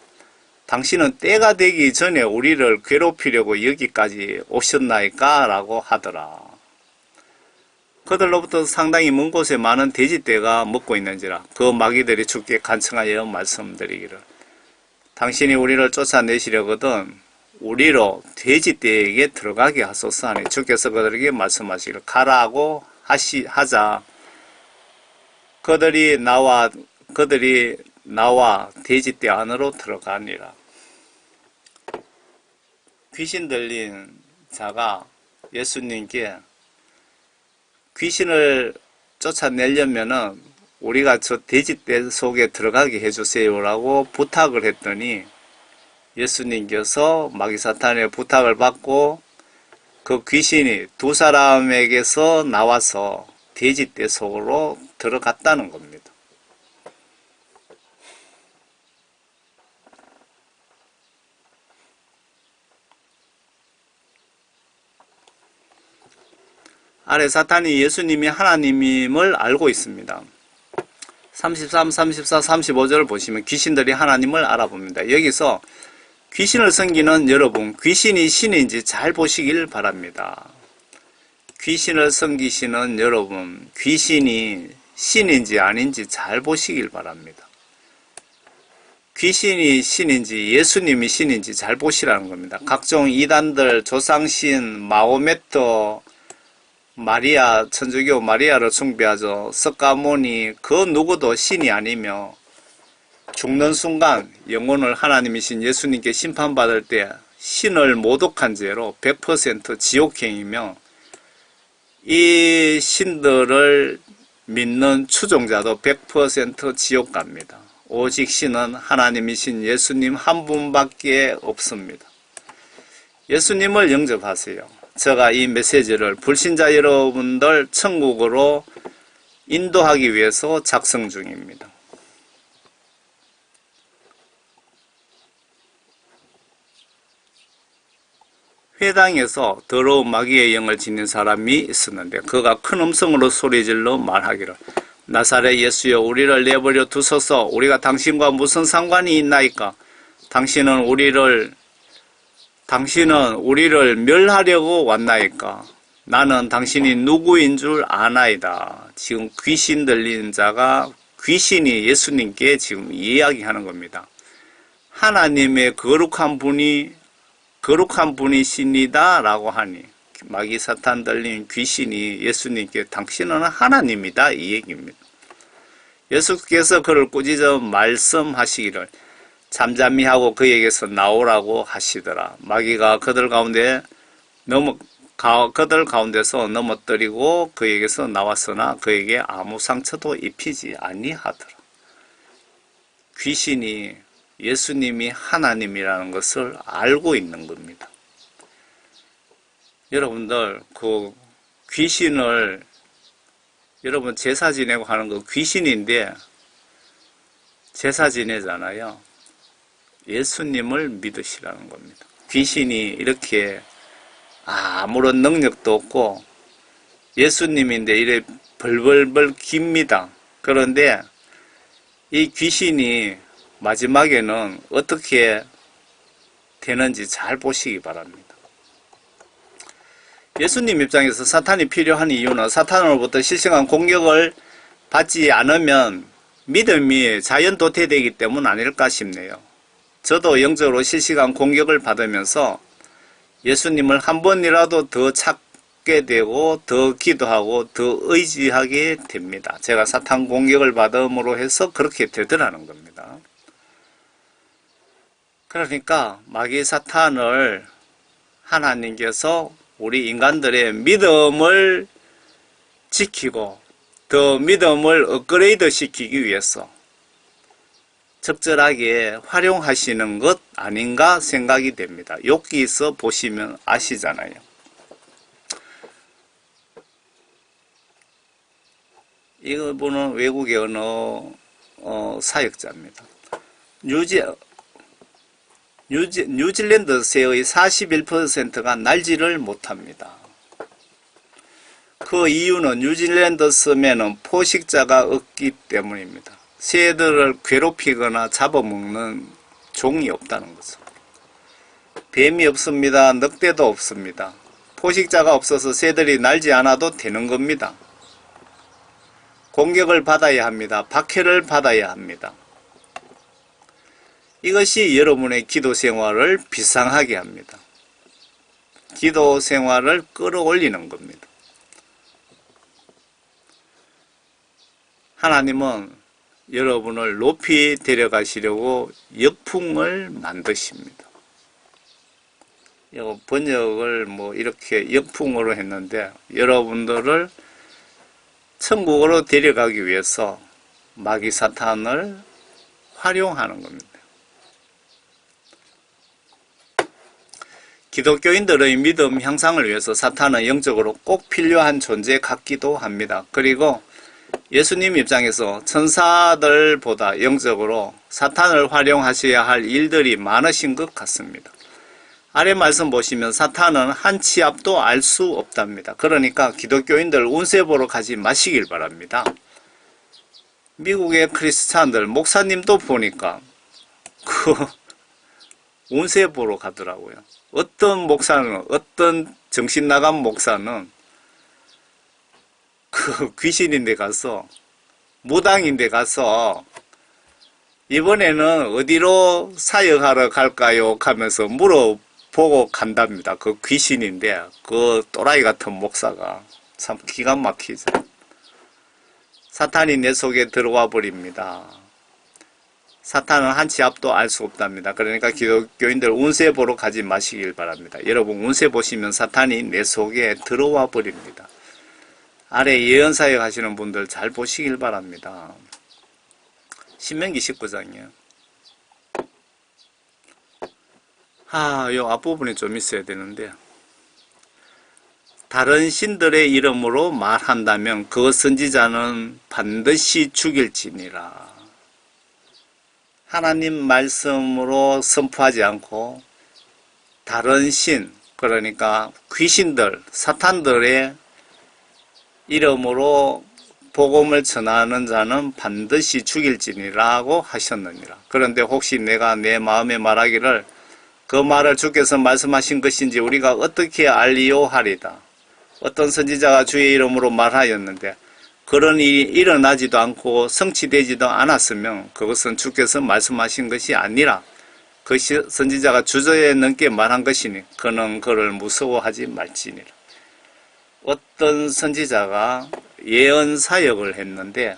당신은 때가 되기 전에 우리를 괴롭히려고 여기까지 오셨나이까? 라고 하더라. 그들로부터 상당히 먼 곳에 많은 돼지떼가 먹고 있는지라 그 마귀들이 주께 간청하여 말씀드리기를 당신이 우리를 쫓아내시려거든 우리로 돼지떼에게 들어가게 하소서 하니 주께서 그들에게 말씀하시기를 가라고 하자 그들이 나와 돼지떼 안으로 들어가니라. 귀신 들린 자가 예수님께 귀신을 쫓아내려면은 우리가 저 돼지떼 속에 들어가게 해주세요라고 부탁을 했더니 예수님께서 마귀사탄의 부탁을 받고 그 귀신이 두 사람에게서 나와서 돼지떼 속으로 들어갔다는 겁니다. 아래 사탄이 예수님이 하나님임을 알고 있습니다. 33, 34, 35절을 보시면 귀신들이 하나님을 알아봅니다. 여기서 귀신을 섬기는 여러분, 귀신이 신인지 잘 보시길 바랍니다. 귀신을 섬기시는 여러분, 귀신이 신인지 아닌지 잘 보시길 바랍니다. 귀신이 신인지 예수님이 신인지 잘 보시라는 겁니다. 각종 이단들, 조상신, 마호메트, 마리아, 천주교 마리아를 숭배하죠. 석가모니, 그 누구도 신이 아니며 죽는 순간 영혼을 하나님이신 예수님께 심판받을 때 신을 모독한 죄로 100% 지옥행이며 이 신들을 믿는 추종자도 100% 지옥 갑니다. 오직 신은 하나님이신 예수님 한 분밖에 없습니다. 예수님을 영접하세요. 제가 이 메시지를 불신자 여러분들 천국으로 인도하기 위해서 작성 중입니다. 회당에서 더러운 마귀의 영을 지닌 사람이 있었는데 그가 큰 음성으로 소리질러 말하기를 나사렛 예수여 우리를 내버려 두소서. 우리가 당신과 무슨 상관이 있나이까? 당신은 우리를 멸하려고 왔나이까? 나는 당신이 누구인 줄 아나이다. 지금 귀신 들린 자가 귀신이 예수님께 지금 이야기하는 겁니다. 하나님의 거룩한 분이십니다 라고 하니 마귀 사탄 들린 귀신이 예수님께 당신은 하나님이다 이 얘기입니다. 예수께서 그를 꾸짖어 말씀하시기를 잠잠히 하고 그에게서 나오라고 하시더라. 마귀가 그들 가운데서 넘어뜨리고 그에게서 나왔으나 그에게 아무 상처도 입히지 아니하더라. 귀신이 예수님이 하나님이라는 것을 알고 있는 겁니다. 여러분들 그 귀신을 여러분 제사 지내고 하는 거 귀신인데 제사 지내잖아요. 예수님을 믿으시라는 겁니다. 귀신이 이렇게 아무런 능력도 없고 예수님인데 이래 벌벌벌 깁니다. 그런데 이 귀신이 마지막에는 어떻게 되는지 잘 보시기 바랍니다. 예수님 입장에서 사탄이 필요한 이유는 사탄으로부터 실시간 공격을 받지 않으면 믿음이 자연 도태되기 때문 아닐까 싶네요. 저도 영적으로 실시간 공격을 받으면서 예수님을 한 번이라도 더 찾게 되고 더 기도하고 더 의지하게 됩니다. 제가 사탄 공격을 받음으로 해서 그렇게 되더라는 겁니다. 그러니까 마귀 사탄을 하나님께서 우리 인간들의 믿음을 지키고 더 믿음을 업그레이드 시키기 위해서 적절하게 활용하시는 것 아닌가 생각이 됩니다. 여기서 보시면 아시잖아요. 이분은 외국의 언어 사역자입니다. 뉴질랜드 새의 41%가 날지를 못합니다. 그 이유는 뉴질랜드 섬에는 포식자가 없기 때문입니다. 새들을 괴롭히거나 잡아먹는 종이 없다는 거죠. 뱀이 없습니다. 늑대도 없습니다. 포식자가 없어서 새들이 날지 않아도 되는 겁니다. 공격을 받아야 합니다. 박해를 받아야 합니다. 이것이 여러분의 기도 생활을 비상하게 합니다. 기도 생활을 끌어올리는 겁니다. 하나님은 여러분을 높이 데려가시려고 역풍을 만드십니다. 이거 번역을 이렇게 역풍으로 했는데 여러분들을 천국으로 데려가기 위해서 마귀 사탄을 활용하는 겁니다. 기독교인들의 믿음 향상을 위해서 사탄은 영적으로 꼭 필요한 존재 같기도 합니다. 그리고 예수님 입장에서 천사들보다 영적으로 사탄을 활용하셔야 할 일들이 많으신 것 같습니다. 아래 말씀 보시면 사탄은 한 치 앞도 알 수 없답니다. 그러니까 기독교인들 운세 보러 가지 마시길 바랍니다. 미국의 크리스찬들 목사님도 보니까 그 운세 보러 가더라고요. 어떤 목사는, 어떤 정신 나간 목사는 그 귀신인데 가서, 무당인데 가서 이번에는 어디로 사역하러 갈까요? 하면서 물어보고 간답니다. 그 귀신인데 그 또라이 같은 목사가 참 기가 막히죠. 사탄이 내 속에 들어와 버립니다. 사탄은 한 치 앞도 알 수 없답니다. 그러니까 기독교인들 운세 보러 가지 마시길 바랍니다. 여러분 운세 보시면 사탄이 내 속에 들어와 버립니다. 아래 예언사역 하시는 분들 잘 보시길 바랍니다. 신명기 19장이요. 요 앞부분에 좀 있어야 되는데, 다른 신들의 이름으로 말한다면 그 선지자는 반드시 죽일지니라. 하나님 말씀으로 선포하지 않고 다른 신, 그러니까 귀신들, 사탄들의 이름으로 복음을 전하는 자는 반드시 죽일지니라고 하셨느니라. 그런데 혹시 내가 내 마음에 말하기를 그 말을 주께서 말씀하신 것인지 우리가 어떻게 알리요 하리다. 어떤 선지자가 주의 이름으로 말하였는데 그런 일이 일어나지도 않고 성취되지도 않았으면 그것은 주께서 말씀하신 것이 아니라 그 선지자가 주저에 넘게 말한 것이니 그는 그를 무서워하지 말지니라. 어떤 선지자가 예언 사역을 했는데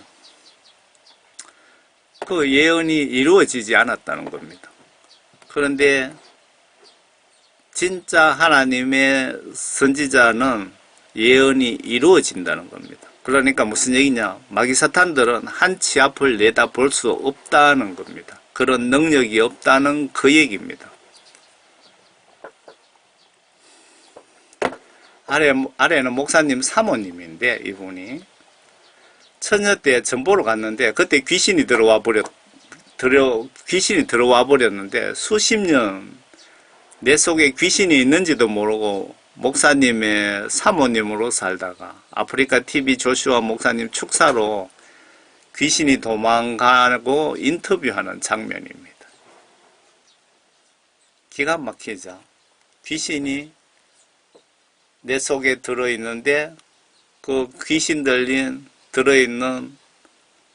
그 예언이 이루어지지 않았다는 겁니다. 그런데 진짜 하나님의 선지자는 예언이 이루어진다는 겁니다. 그러니까 무슨 얘기냐? 마귀 사탄들은 한 치 앞을 내다볼 수 없다는 겁니다. 그런 능력이 없다는 그 얘기입니다. 아래는 목사님 사모님인데 이분이 처녀 때 전보로 갔는데 그때 귀신이 들어와 버렸는데 수십 년 내 속에 귀신이 있는지도 모르고 목사님의 사모님으로 살다가 아프리카 TV 조슈아 목사님 축사로 귀신이 도망가고 인터뷰하는 장면입니다. 기가 막히죠. 귀신이 내 속에 들어있는데 그 귀신 들어있는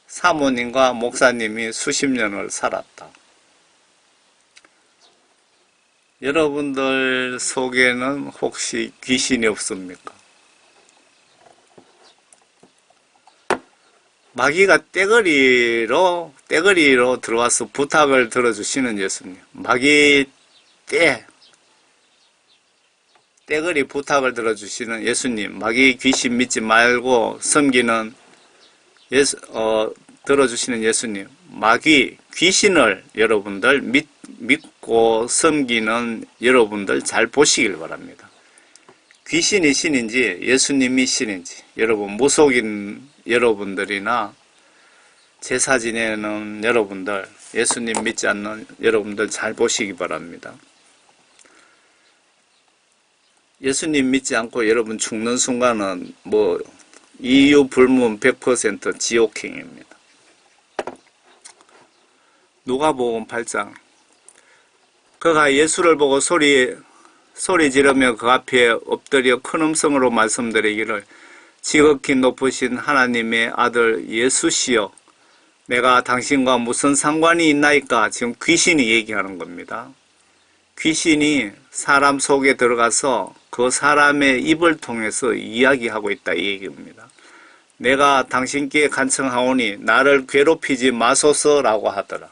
사모님과 목사님이 수십 년을 살았다. 여러분들 속에는 혹시 귀신이 없습니까? 마귀가 떼거리로 들어와서 부탁을 들어주시는 예수님. 마귀 떼거리 부탁을 들어주시는 예수님. 마귀 귀신 믿지 말고 섬기는 들어주시는 예수님. 마귀 귀신을 여러분들 믿고 섬기는 여러분들 잘 보시길 바랍니다. 귀신이 신인지 예수님이 신인지 여러분 무속인 여러분들이나 제사 지내는 여러분들 예수님 믿지 않는 여러분들 잘 보시기 바랍니다. 예수님 믿지 않고 여러분 죽는 순간은 이유 불문 100% 지옥행입니다. 누가복음 8장. 그가 예수를 보고 소리 지르며 그 앞에 엎드려 큰 음성으로 말씀드리기를 지극히 높으신 하나님의 아들 예수시여 내가 당신과 무슨 상관이 있나이까. 지금 귀신이 얘기하는 겁니다. 귀신이 사람 속에 들어가서 그 사람의 입을 통해서 이야기하고 있다 이 얘기입니다. 내가 당신께 간청하오니 나를 괴롭히지 마소서라고 하더라.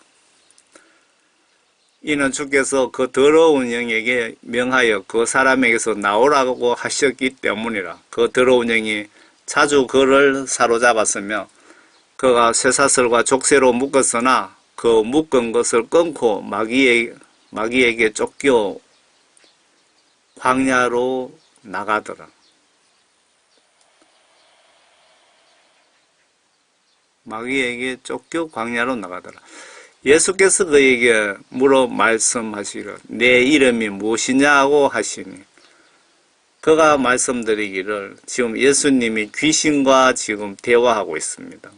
이는 주께서 그 더러운 영에게 명하여 그 사람에게서 나오라고 하셨기 때문이라. 그 더러운 영이 자주 그를 사로잡았으며 그가 쇠사슬과 족쇄로 묶었으나 그 묶은 것을 끊고 마귀에게 쫓겨 광야로 나가더라. 마귀에게 쫓겨 광야로 나가더라. 예수께서 그에게 물어 말씀하시기를 내 이름이 무엇이냐고 하시니 그가 말씀드리기를 지금 예수님이 귀신과 지금 대화하고 있습니다.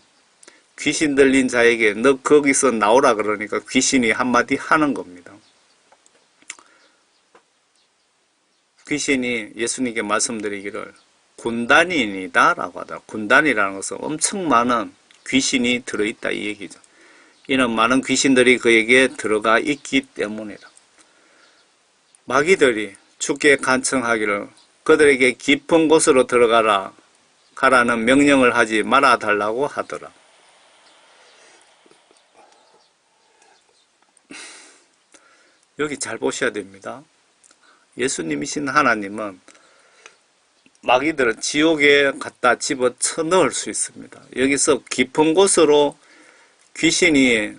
귀신 들린 자에게 너 거기서 나오라 그러니까 귀신이 한마디 하는 겁니다. 귀신이 예수님께 말씀드리기를 군단이니다 라고 하더라. 군단이라는 것은 엄청 많은 귀신이 들어있다 이 얘기죠. 이는 많은 귀신들이 그에게 들어가 있기 때문이라. 마귀들이 주께 간청하기를 그들에게 깊은 곳으로 가라는 명령을 하지 말아 달라고 하더라. 여기 잘 보셔야 됩니다. 예수님이신 하나님은 마귀들을 지옥에 갖다 집어쳐 넣을 수 있습니다. 여기서 깊은 곳으로 귀신이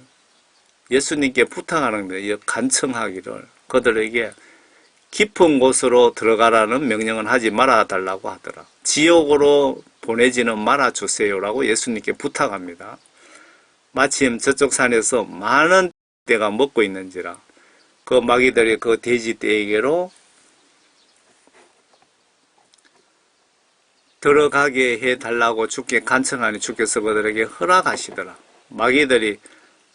예수님께 부탁하는 거예요. 간청하기를 그들에게 깊은 곳으로 들어가라는 명령은 하지 말아 달라고 하더라. 지옥으로 보내지는 말아 주세요라고 예수님께 부탁합니다. 마침 저쪽 산에서 많은 떼가 먹고 있는지라 그 마귀들이 그 돼지 떼에게로 들어가게 해달라고 주께 간청하니 주께서 그들에게 허락하시더라. 마귀들이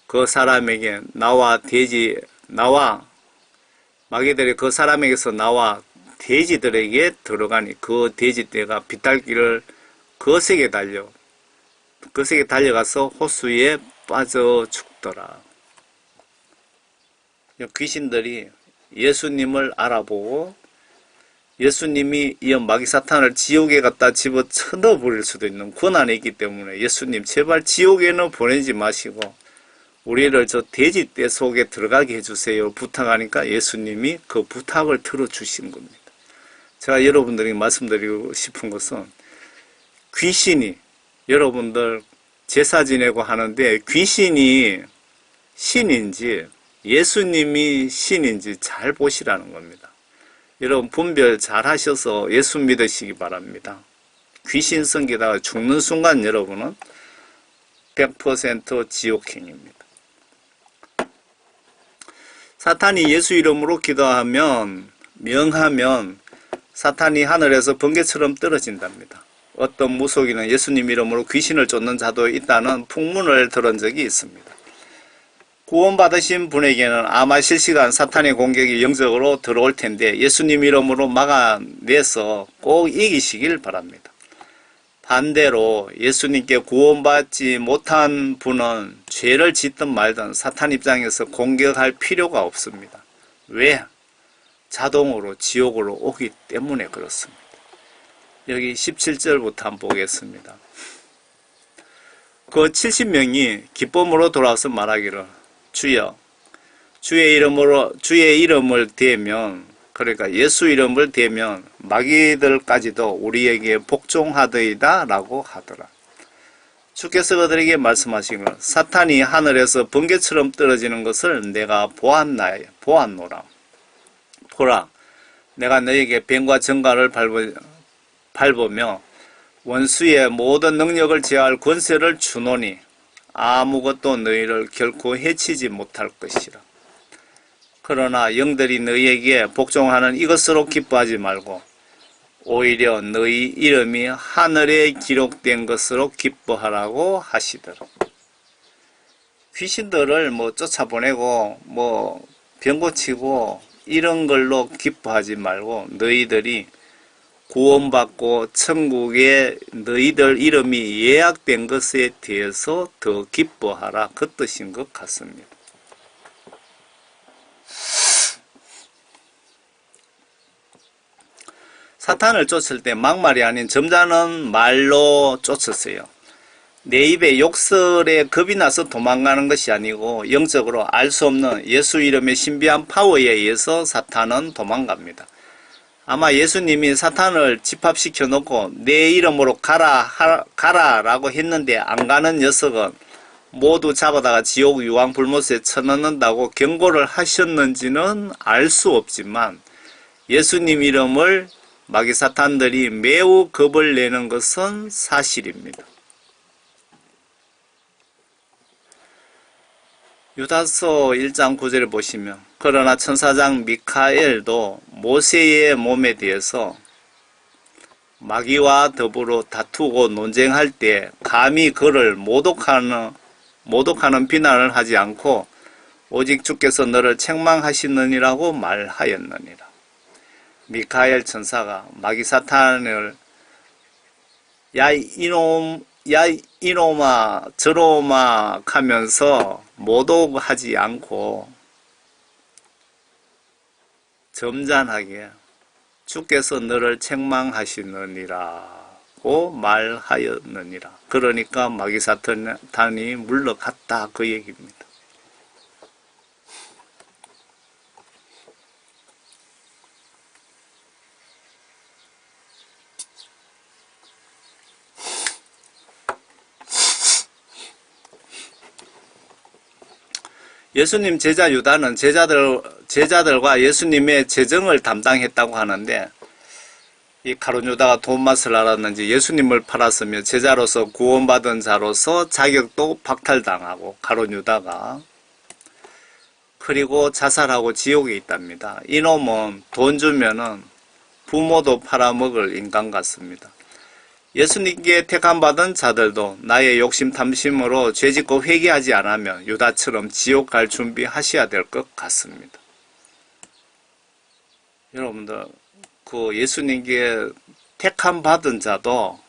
그 사람에게 마귀들이 그 사람에게서 나와 돼지들에게 들어가니 그 돼지떼가 비탈길을 거세게 달려가서 호수에 빠져 죽더라. 귀신들이 예수님을 알아보고 예수님이 이 마귀 사탄을 지옥에 갖다 집어쳐 넣어버릴 수도 있는 권한이 있기 때문에 예수님 제발 지옥에는 보내지 마시고 우리를 저 돼지떼 속에 들어가게 해주세요 부탁하니까 예수님이 그 부탁을 들어주신 겁니다. 제가 여러분들에게 말씀드리고 싶은 것은 귀신이 여러분들 제사 지내고 하는데 귀신이 신인지 예수님이 신인지 잘 보시라는 겁니다. 여러분 분별 잘 하셔서 예수 믿으시기 바랍니다. 귀신 섬기다가 죽는 순간 여러분은 100% 지옥행입니다. 사탄이 예수 이름으로 기도하면 명하면 사탄이 하늘에서 번개처럼 떨어진답니다. 어떤 무속인은 예수님 이름으로 귀신을 쫓는 자도 있다는 풍문을 들은 적이 있습니다. 구원받으신 분에게는 아마 실시간 사탄의 공격이 영적으로 들어올 텐데 예수님 이름으로 막아내서 꼭 이기시길 바랍니다. 반대로 예수님께 구원받지 못한 분은 죄를 짓든 말든 사탄 입장에서 공격할 필요가 없습니다. 왜? 자동으로 지옥으로 오기 때문에 그렇습니다. 여기 17절부터 한번 보겠습니다. 그 70명이 기쁨으로 돌아와서 말하기를 주여 주의 이름을 대면 그러니까 예수 이름을 대면 마귀들까지도 우리에게 복종하더이다 라고 하더라. 주께서 그들에게 말씀하시기를 사탄이 하늘에서 번개처럼 떨어지는 것을 내가 보았노라. 보라 내가 너에게 뱀과 정갈을 밟으며 원수의 모든 능력을 제할 권세를 주노니 아무것도 너희를 결코 해치지 못할 것이라. 그러나 영들이 너희에게 복종하는 이것으로 기뻐하지 말고 오히려 너희 이름이 하늘에 기록된 것으로 기뻐하라고 하시더라. 귀신들을 쫓아보내고 병 고치고 이런 걸로 기뻐하지 말고 너희들이 구원받고 천국에 너희들 이름이 예약된 것에 대해서 더 기뻐하라 그 뜻인 것 같습니다. 사탄을 쫓을 때 막말이 아닌 점잖은 말로 쫓았어요. 내 입에 욕설에 겁이 나서 도망가는 것이 아니고 영적으로 알 수 없는 예수 이름의 신비한 파워에 의해서 사탄은 도망갑니다. 아마 예수님이 사탄을 집합시켜 놓고 내 이름으로 가라라고 했는데 안 가는 녀석은 모두 잡아다가 지옥 유황불못에 쳐넣는다고 경고를 하셨는지는 알 수 없지만 예수님 이름을 마귀 사탄들이 매우 겁을 내는 것은 사실입니다. 유다서 1장 9절에 보시면 그러나 천사장 미카엘도 모세의 몸에 대해서 마귀와 더불어 다투고 논쟁할 때 감히 그를 모독하는 비난을 하지 않고 오직 주께서 너를 책망하시느니라고 말하였느니라. 미카엘 천사가 마귀 사탄을 야 이놈아 저놈아 하면서 모독하지 않고 점잖하게 주께서 너를 책망하시느니라고 말하였느니라. 그러니까 마귀 사탄이 물러갔다 그 얘기입니다. 예수님 제자 유다는 제자들과 예수님의 재정을 담당했다고 하는데, 이 가룟 유다가 돈 맛을 알았는지 예수님을 팔았으며 제자로서 구원받은 자로서 자격도 박탈당하고 가룟 유다가 그리고 자살하고 지옥에 있답니다. 이놈은 돈 주면은 부모도 팔아먹을 인간 같습니다. 예수님께 택함받은 자들도 나의 욕심 탐심으로 죄짓고 회개하지 않으면 유다처럼 지옥 갈 준비하셔야 될 것 같습니다. 여러분들 그 예수님께 택함받은 자도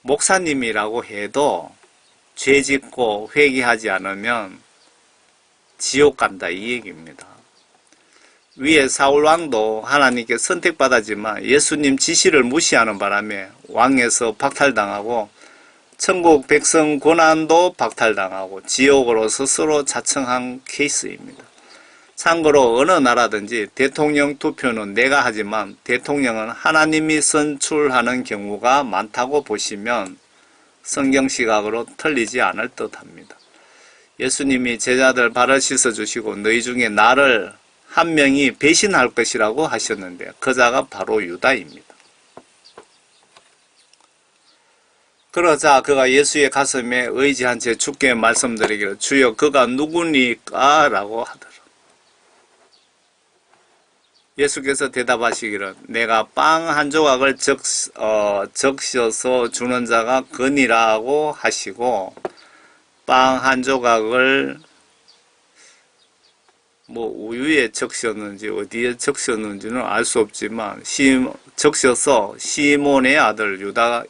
목사님이라고 해도 죄짓고 회개하지 않으면 지옥 간다 이 얘기입니다. 위에 사울왕도 하나님께 선택받았지만 예수님 지시를 무시하는 바람에 왕에서 박탈당하고 천국 백성 고난도 박탈당하고 지옥으로 스스로 자청한 케이스입니다. 참고로 어느 나라든지 대통령 투표는 내가 하지만 대통령은 하나님이 선출하는 경우가 많다고 보시면 성경 시각으로 틀리지 않을 듯합니다. 예수님이 제자들 발을 씻어주시고 너희 중에 나를 한 명이 배신할 것이라고 하셨는데 그 자가 바로 유다입니다. 그러자 그가 예수의 가슴에 의지한 채 주께 말씀드리기를 주여 그가 누구니까? 라고 하더라. 예수께서 대답하시기를 내가 빵 한 조각을 적셔서 주는 자가 그니라고 하시고 빵 한 조각을 우유에 적셨는지 어디에 적셨는지는 알 수 없지만 적셔서 시몬의 아들 유다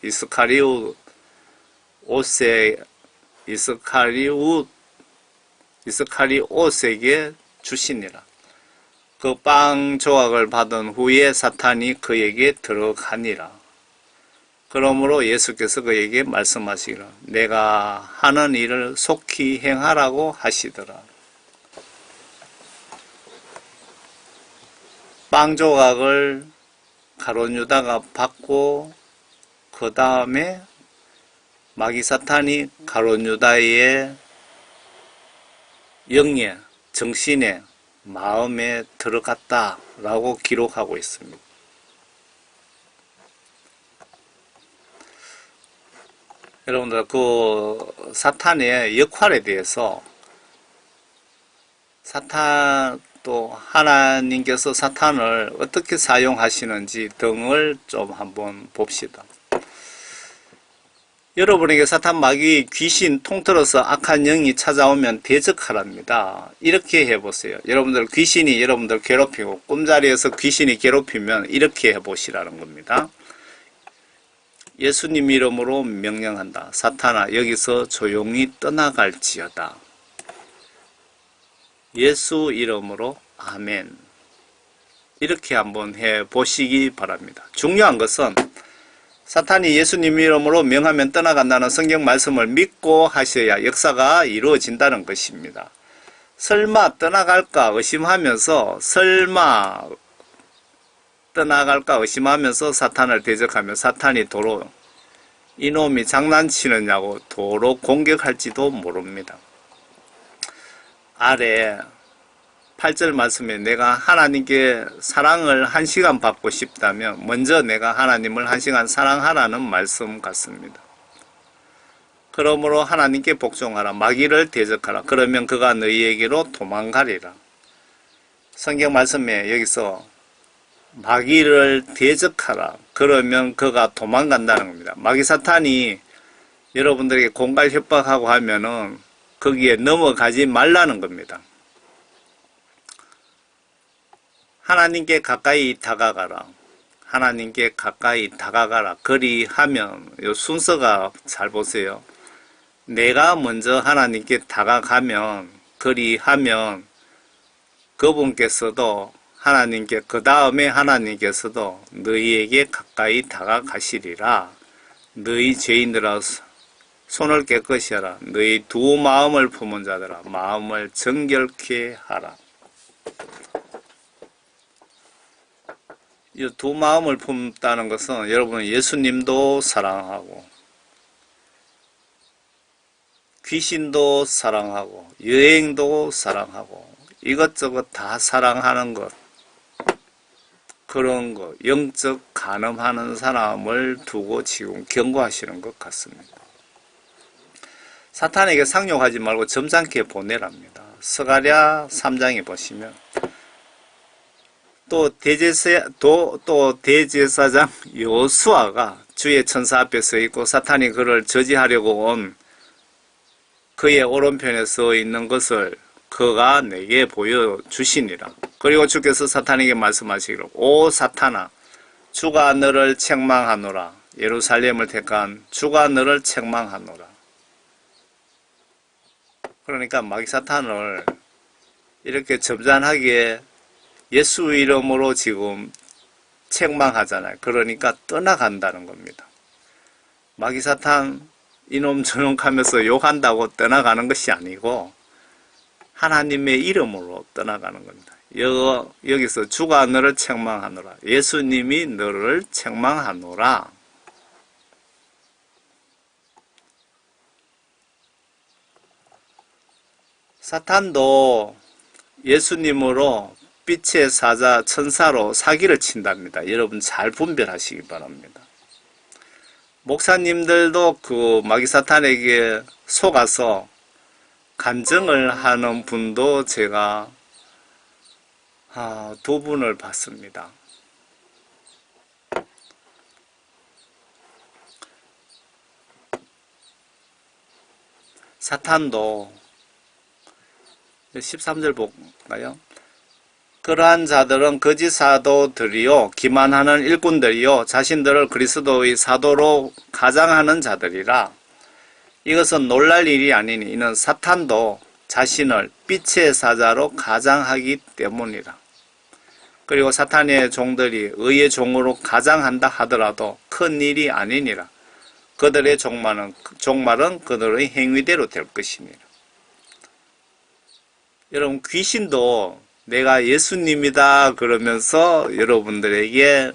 이스카리옷에게 주시니라. 그 빵 조각을 받은 후에 사탄이 그에게 들어가니라. 그러므로 예수께서 그에게 말씀하시기를 내가 하는 일을 속히 행하라고 하시더라. 빵 조각을 가룟 유다가 받고 그 다음에 마귀 사탄이 가룟 유다의 영에 정신에 마음에 들어갔다라고 기록하고 있습니다. 여러분들 그 사탄의 역할에 대해서 또 하나님께서 사탄을 어떻게 사용하시는지 등을 좀 한번 봅시다. 여러분에게 사탄 마귀 귀신 통틀어서 악한 영이 찾아오면 대적하랍니다. 이렇게 해보세요. 여러분들 귀신이 여러분들 괴롭히고 꿈자리에서 귀신이 괴롭히면 이렇게 해보시라는 겁니다. 예수님 이름으로 명령한다. 사탄아 여기서 조용히 떠나갈지어다. 예수 이름으로 아멘. 이렇게 한번 해보시기 바랍니다. 중요한 것은 사탄이 예수님 이름으로 명하면 떠나간다는 성경 말씀을 믿고 하셔야 역사가 이루어진다는 것입니다. 설마 떠나갈까 의심하면서 사탄을 대적하면 사탄이 도로 이놈이 장난치느냐고 도로 공격할지도 모릅니다. 아래 8절 말씀에 내가 하나님께 사랑을 1시간 받고 싶다면 먼저 내가 하나님을 1시간 사랑하라는 말씀 같습니다. 그러므로 하나님께 복종하라. 마귀를 대적하라. 그러면 그가 너희에게로 도망가리라. 성경 말씀에 여기서 마귀를 대적하라. 그러면 그가 도망간다는 겁니다. 마귀 사탄이 여러분들에게 공갈 협박하고 하면은 거기에 넘어가지 말라는 겁니다. 하나님께 가까이 다가가라. 하나님께 가까이 다가가라. 그리하면 요 순서가 잘 보세요. 내가 먼저 하나님께 다가가면 그리하면 그분께서도 하나님께 그 다음에 하나님께서도 너희에게 가까이 다가가시리라. 너희 죄인들아 손을 깨끗이 하라. 너희 두 마음을 품은 자들아 마음을 정결케 하라. 이 두 마음을 품다는 것은 여러분 예수님도 사랑하고 귀신도 사랑하고 여행도 사랑하고 이것저것 다 사랑하는 것, 그런 것, 영적 간음하는 사람을 두고 지금 경고하시는 것 같습니다. 사탄에게 상욕하지 말고 점잖게 보내랍니다. 스가랴 3장에 보시면 또 대제사장 여호수아가 주의 천사 앞에 서 있고 사탄이 그를 저지하려고 온 그의 오른편에 서 있는 것을 그가 내게 보여주시니라. 그리고 주께서 사탄에게 말씀하시기를 오 사탄아 주가 너를 책망하노라. 예루살렘을 택한 주가 너를 책망하노라. 그러니까 마귀 사탄을 이렇게 점잖하게 예수 이름으로 지금 책망하잖아요. 그러니까 떠나간다는 겁니다. 마귀 사탄 이놈 저놈 하면서 욕한다고 떠나가는 것이 아니고 하나님의 이름으로 떠나가는 겁니다. 여기서 주가 너를 책망하노라. 예수님이 너를 책망하노라. 사탄도 예수님으로 빛의 사자 천사로 사기를 친답니다. 여러분 잘 분별하시기 바랍니다. 목사님들도 그 마귀 사탄에게 속아서 간증을 하는 분도 제가 두 분을 봤습니다. 사탄도 13절 볼까요? 그러한 자들은 거짓 사도들이요 기만하는 일꾼들이요 자신들을 그리스도의 사도로 가장하는 자들이라. 이것은 놀랄 일이 아니니 이는 사탄도 자신을 빛의 사자로 가장하기 때문이라. 그리고 사탄의 종들이 의의 종으로 가장한다 하더라도 큰 일이 아니니라. 그들의 종말은 그들의 행위대로 될 것이니라. 여러분 귀신도 내가 예수님이다 그러면서 여러분들에게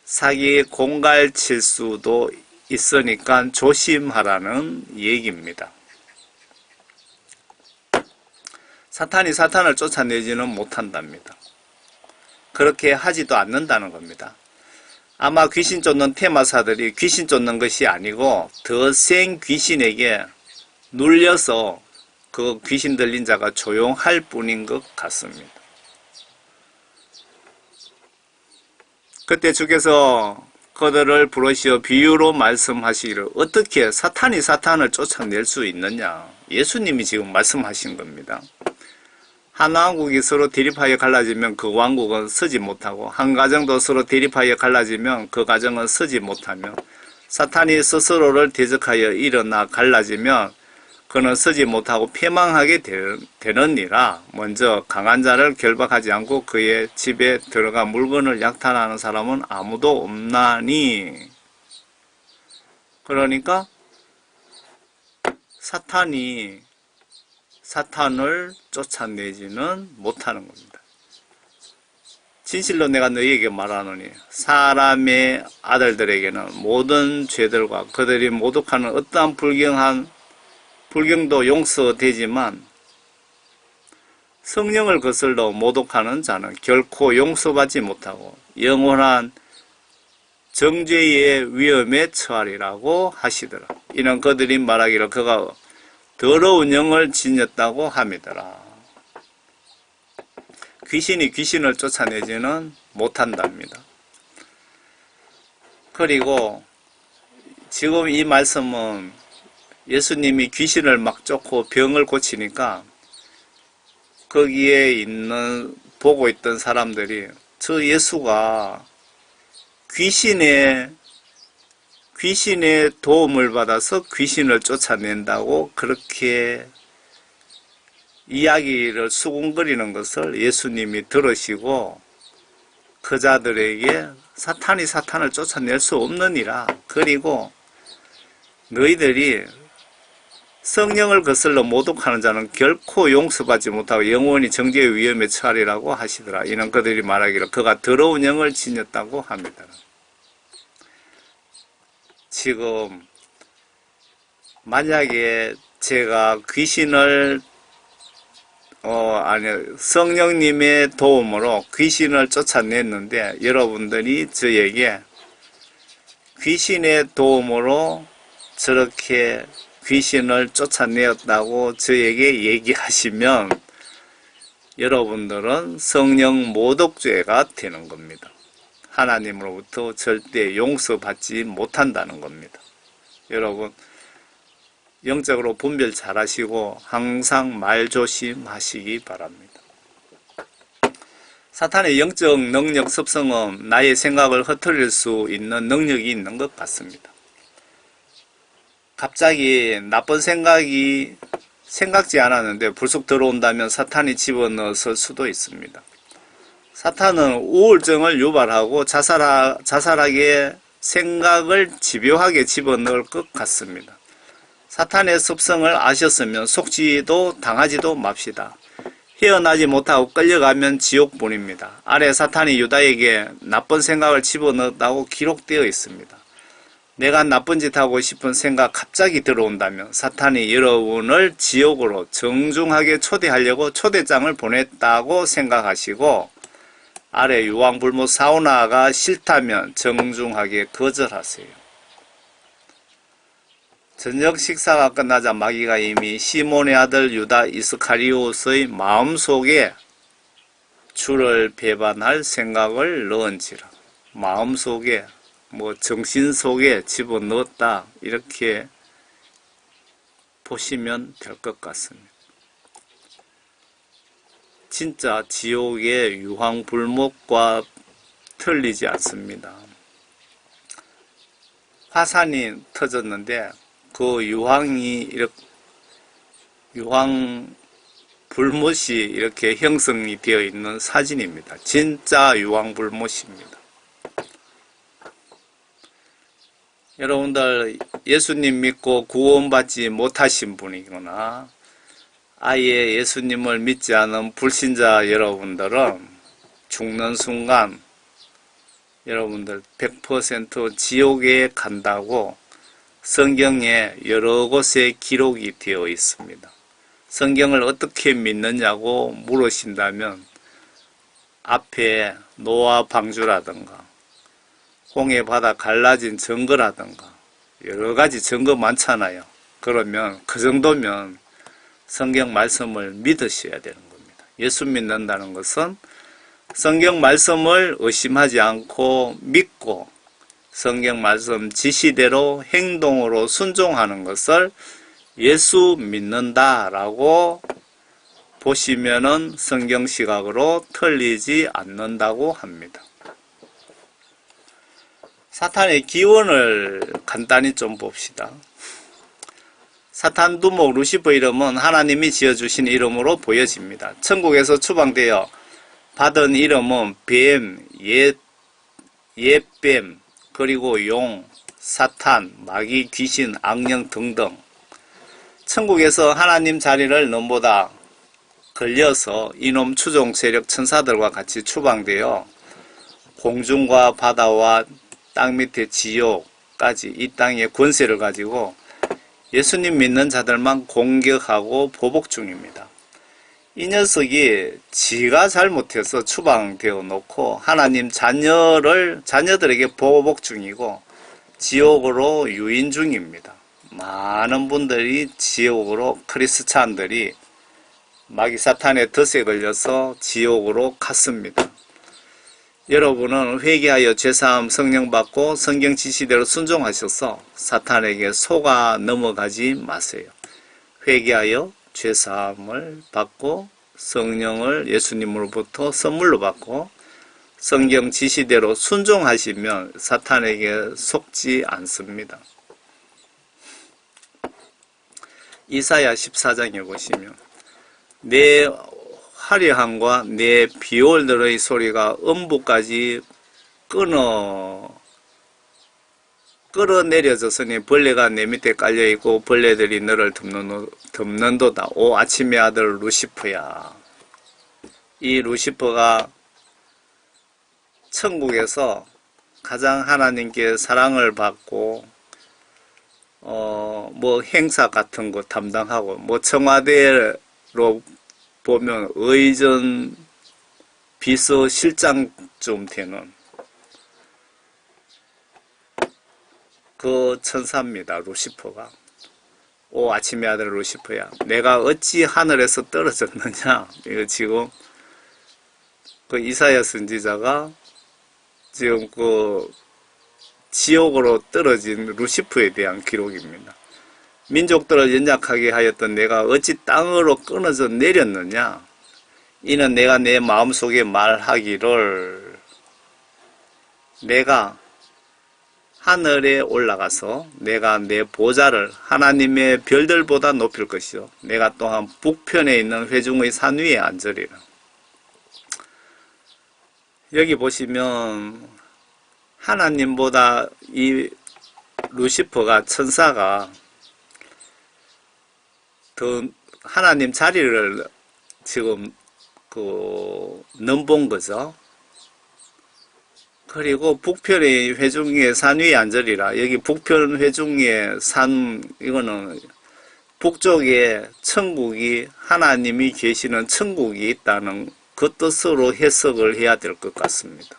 사기 공갈 칠 수도 있으니까 조심하라는 얘기입니다. 사탄이 사탄을 쫓아내지는 못한답니다. 그렇게 하지도 않는다는 겁니다. 아마 귀신 쫓는 테마사들이 귀신 쫓는 것이 아니고 더 센 귀신에게 눌려서 그 귀신 들린 자가 조용할 뿐인 것 같습니다. 그때 주께서 그들을 부르시어 비유로 말씀하시기를 어떻게 사탄이 사탄을 쫓아낼 수 있느냐. 예수님이 지금 말씀하신 겁니다. 한 왕국이 서로 대립하여 갈라지면 그 왕국은 서지 못하고 한 가정도 서로 대립하여 갈라지면 그 가정은 서지 못하며 사탄이 스스로를 대적하여 일어나 갈라지면 그는 서지 못하고 패망하게 되느니라. 먼저 강한 자를 결박하지 않고 그의 집에 들어가 물건을 약탈하는 사람은 아무도 없나니. 그러니까 사탄이 사탄을 쫓아내지는 못하는 겁니다. 진실로 내가 너희에게 말하노니 사람의 아들들에게는 모든 죄들과 그들이 모독하는 어떠한 불경도 용서되지만 성령을 거슬러 모독하는 자는 결코 용서받지 못하고 영원한 정죄의 위험에 처하리라고 하시더라. 이는 그들이 말하기를 그가 더러운 영을 지녔다고 함이더라. 귀신이 귀신을 쫓아내지는 못한답니다. 그리고 지금 이 말씀은 예수님이 귀신을 막 쫓고 병을 고치니까 거기에 보고 있던 사람들이 저 예수가 귀신의 도움을 받아서 귀신을 쫓아낸다고 그렇게 이야기를 수군거리는 것을 예수님이 들으시고 그 자들에게 사탄이 사탄을 쫓아낼 수 없느니라. 그리고 너희들이 성령을 거슬러 모독하는 자는 결코 용서받지 못하고 영원히 정죄의 위험에 처하리라고 하시더라. 이는 그들이 말하기를 그가 더러운 영을 지녔다고 합니다. 지금 만약에 제가 귀신을 성령님의 도움으로 귀신을 쫓아냈는데 여러분들이 저에게 귀신의 도움으로 저렇게 귀신을 쫓아내었다고 저에게 얘기하시면 여러분들은 성령 모독죄가 되는 겁니다. 하나님으로부터 절대 용서받지 못한다는 겁니다. 여러분 영적으로 분별 잘 하시고 항상 말조심하시기 바랍니다. 사탄의 영적 능력 습성은 나의 생각을 흐트릴 수 있는 능력이 있는 것 같습니다. 갑자기 나쁜 생각이 생각지 않았는데 불쑥 들어온다면 사탄이 집어넣었을 수도 있습니다. 사탄은 우울증을 유발하고 자살하게 생각을 집요하게 집어넣을 것 같습니다. 사탄의 습성을 아셨으면 속지도 당하지도 맙시다. 헤어나지 못하고 끌려가면 지옥뿐입니다. 아래 사탄이 유다에게 나쁜 생각을 집어넣었다고 기록되어 있습니다. 내가 나쁜 짓 하고 싶은 생각 갑자기 들어온다면 사탄이 여러분을 지옥으로 정중하게 초대하려고 초대장을 보냈다고 생각하시고 아래 유황불무 사우나가 싫다면 정중하게 거절하세요. 저녁 식사가 끝나자 마귀가 이미 시몬의 아들 유다 이스카리옷의 마음속에 주를 배반할 생각을 넣은지라. 마음속에 정신 속에 집어넣었다 이렇게 보시면 될 것 같습니다. 진짜 지옥의 유황불목과 틀리지 않습니다. 화산이 터졌는데 그 유황 불못이 이렇게 형성이 되어 있는 사진입니다. 진짜 유황불못입니다. 여러분들 예수님 믿고 구원받지 못하신 분이거나 아예 예수님을 믿지 않은 불신자 여러분들은 죽는 순간 여러분들 100% 지옥에 간다고 성경에 여러 곳에 기록이 되어 있습니다. 성경을 어떻게 믿느냐고 물으신다면 앞에 노아 방주라든가 홍해 바다 갈라진 증거라든가 여러 가지 증거 많잖아요. 그러면 그 정도면 성경 말씀을 믿으셔야 되는 겁니다. 예수 믿는다는 것은 성경 말씀을 의심하지 않고 믿고 성경 말씀 지시대로 행동으로 순종하는 것을 예수 믿는다라고 보시면은 성경 시각으로 틀리지 않는다고 합니다. 사탄의 기원을 간단히 좀 봅시다. 사탄 두목 루시퍼 이름은 하나님이 지어주신 이름으로 보여집니다. 천국에서 추방되어 받은 이름은 뱀, 옛뱀, 그리고 용, 사탄, 마귀, 귀신, 악령 등등. 천국에서 하나님 자리를 넘보다 걸려서 이놈 추종 세력 천사들과 같이 추방되어 공중과 바다와 땅 밑에 지옥까지 이 땅의 권세를 가지고 예수님 믿는 자들만 공격하고 보복 중입니다. 이 녀석이 지가 잘못해서 추방되어 놓고 하나님 자녀들에게 보복 중이고 지옥으로 유인 중입니다. 많은 분들이 지옥으로 크리스찬들이 마귀 사탄의 덫에 걸려서 지옥으로 갔습니다. 여러분은 회개하여 죄사함 성령 받고 성경 지시대로 순종하셔서 사탄에게 속아 넘어가지 마세요. 회개하여 죄사함을 받고 성령을 예수님으로부터 선물로 받고 성경 지시대로 순종하시면 사탄에게 속지 않습니다. 이사야 14장에 보시면 내 화려함과 내 비올들의 소리가 음부까지 끌어내려졌으니 벌레가 내 밑에 깔려있고 벌레들이 너를 덮는도다. 오 아침의 아들 루시퍼야. 이 루시퍼가 천국에서 가장 하나님께 사랑을 받고 뭐 행사 같은 거 담당하고 뭐 청와대로 보면 의전 비서실장쯤 되는 그 천사입니다. 루시퍼가. 오 아침의 아들 루시퍼야. 내가 어찌 하늘에서 떨어졌느냐. 이거 지금 그 이사야 선지자가 지금 그 지옥으로 떨어진 루시퍼에 대한 기록입니다. 민족들을 연약하게 하였던 내가 어찌 땅으로 끊어져 내렸느냐. 이는 내가 내 마음속에 말하기를 내가 하늘에 올라가서 내가 내 보좌를 하나님의 별들보다 높일 것이요 내가 또한 북편에 있는 회중의 산 위에 앉으리라. 여기 보시면 하나님보다 이 루시퍼가 천사가 더 하나님 자리를 지금 넘본 거죠. 그리고 북편의 회중의 산 위에 앉으리라. 여기 북편 회중의 산, 이거는 북쪽에 천국이, 하나님이 계시는 천국이 있다는 그 뜻으로 해석을 해야 될 것 같습니다.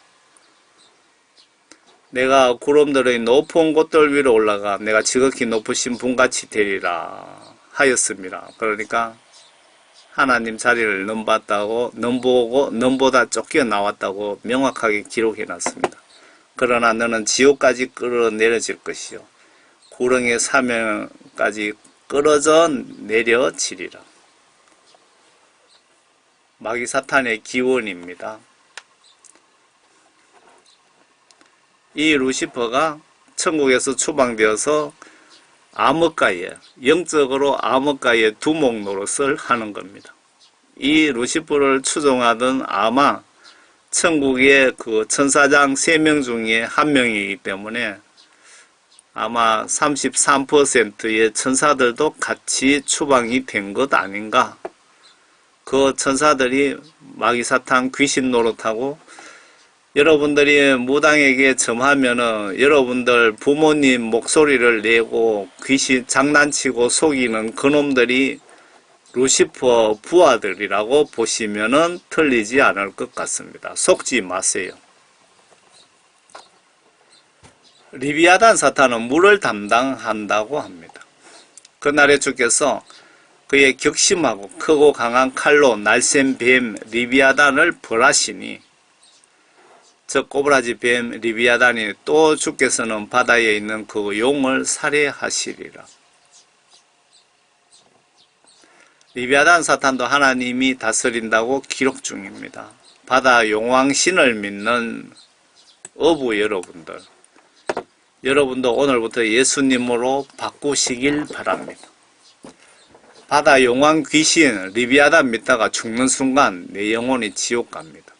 내가 구름들의 높은 곳들 위로 올라가 내가 지극히 높으신 분같이 되리라 하였습니다. 그러니까 하나님 자리를 넘보다 쫓겨나왔다고 명확하게 기록해 놨습니다. 그러나 너는 지옥까지 끌어내려질 것이요 구렁의 사명까지 끌어져 내려지리라. 마귀 사탄의 기원입니다. 이 루시퍼가 천국에서 추방되어서 암흑가에, 영적으로 암흑가의 두목 노릇을 하는 겁니다. 이 루시퍼를 추종하던 아마 천국의 그 천사장 3명 중에 1명이기 때문에 아마 33%의 천사들도 같이 추방이 된 것 아닌가. 그 천사들이 마귀사탄 귀신 노릇하고 여러분들이 무당에게 점하면은 여러분들 부모님 목소리를 내고 귀신 장난치고 속이는 그놈들이 루시퍼 부하들이라고 보시면은 틀리지 않을 것 같습니다. 속지 마세요. 리비아단 사탄은 물을 담당한다고 합니다. 그날에 주께서 그의 격심하고 크고 강한 칼로 날쌘 뱀 리비아단을 벌하시니 저 꼬부라지 뱀 리비아단이 또 주께서는 바다에 있는 그 용을 살해하시리라. 리비아단 사탄도 하나님이 다스린다고 기록 중입니다. 바다 용왕신을 믿는 어부 여러분도 오늘부터 예수님으로 바꾸시길 바랍니다. 바다 용왕 귀신 리비아단 믿다가 죽는 순간 내 영혼이 지옥 갑니다.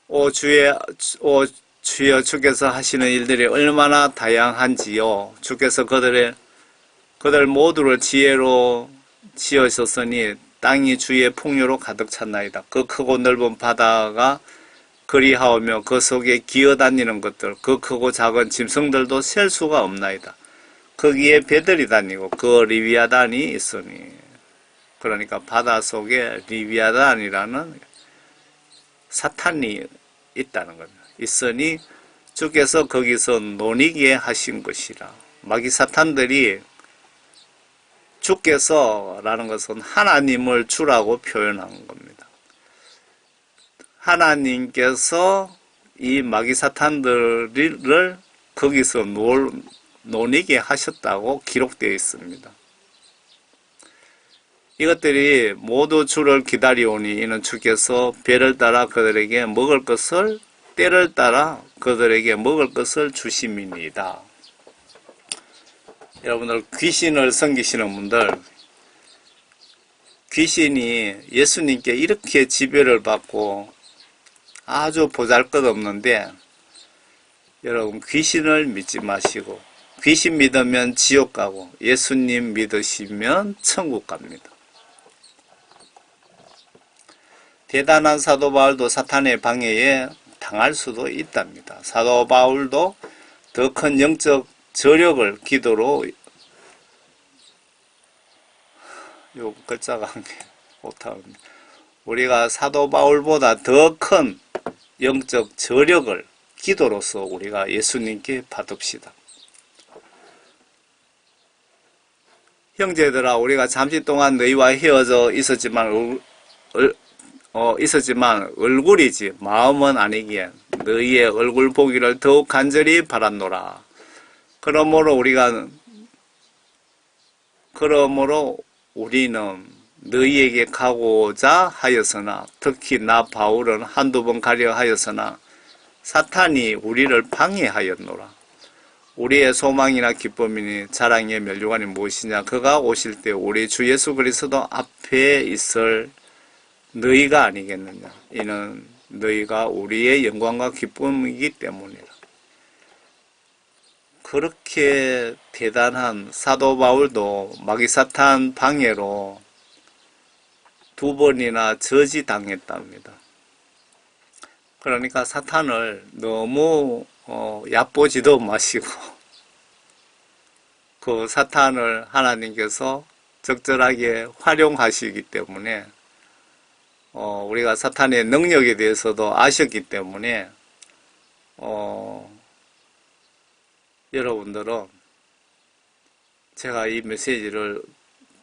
오 주여 주께서 하시는 일들이 얼마나 다양한지요. 주께서 그들 모두를 지혜로 지으셨으니 땅이 주의 풍요로 가득 찼나이다. 그 크고 넓은 바다가 그리하오며 그 속에 기어다니는 것들, 그 크고 작은 짐승들도 셀 수가 없나이다. 거기에 배들이 다니고 그 리비아단이 있으니, 그러니까 바다 속에 리비아단이라는 사탄이 있다는 겁니다. 있으니 주께서 거기서 논이게 하신 것이라. 마귀 사탄들이 주께서 라는 것은 하나님을 주라고 표현한 겁니다. 하나님께서 이 마귀 사탄들을 거기서 논이게 하셨다고 기록되어 있습니다. 이것들이 모두 주를 기다리오니 이는 주께서 배를 따라 그들에게 먹을 것을, 때를 따라 그들에게 먹을 것을 주심이니이다. 여러분들 귀신을 섬기시는 분들, 귀신이 예수님께 이렇게 지배를 받고 아주 보잘것없는데, 여러분 귀신을 믿지 마시고, 귀신 믿으면 지옥 가고 예수님 믿으시면 천국 갑니다. 대단한 사도 바울도 사탄의 방해에 당할 수도 있답니다. 사도 바울도 더 큰 영적 저력을 기도로, 요 글자가 못하는데, 우리가 사도 바울보다 더 큰 영적 저력을 기도로서 우리가 예수님께 받읍시다. 형제들아, 우리가 잠시 동안 너희와 헤어져 있었지만 얼굴이지 마음은 아니기에 너희의 얼굴 보기를 더욱 간절히 바랐노라. 그러므로 우리는 너희에게 가고자 하였으나, 특히 나 바울은 한두 번 가려 하였으나 사탄이 우리를 방해하였노라. 우리의 소망이나 기쁨이니 자랑의 면류관이 무엇이냐? 그가 오실 때 우리 주 예수 그리스도 앞에 있을 너희가 아니겠느냐? 이는 너희가 우리의 영광과 기쁨이기 때문이라. 그렇게 대단한 사도 바울도 마귀 사탄 방해로 2번이나 저지당했답니다. 그러니까 사탄을 너무 얕보지도 마시고, 그 사탄을 하나님께서 적절하게 활용하시기 때문에, 우리가 사탄의 능력에 대해서도 아셨기 때문에, 여러분들은 제가 이 메시지를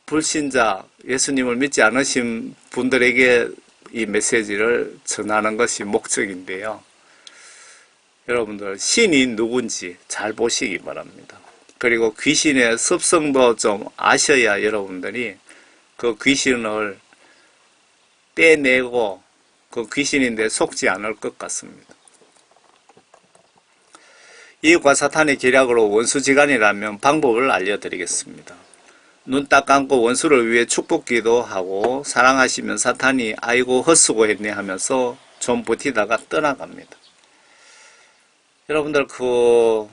불신자, 예수님을 믿지 않으신 분들에게 이 메시지를 전하는 것이 목적인데요. 여러분들 신이 누군지 잘 보시기 바랍니다. 그리고 귀신의 습성도 좀 아셔야 여러분들이 그 귀신을 떼내고 그 귀신인데 속지 않을 것 같습니다. 이웃과 사탄의 계략으로 원수지간이라면 방법을 알려드리겠습니다. 눈 딱 감고 원수를 위해 축복기도 하고 사랑하시면 사탄이 아이고 헛수고했네 하면서 좀 버티다가 떠나갑니다. 여러분들 그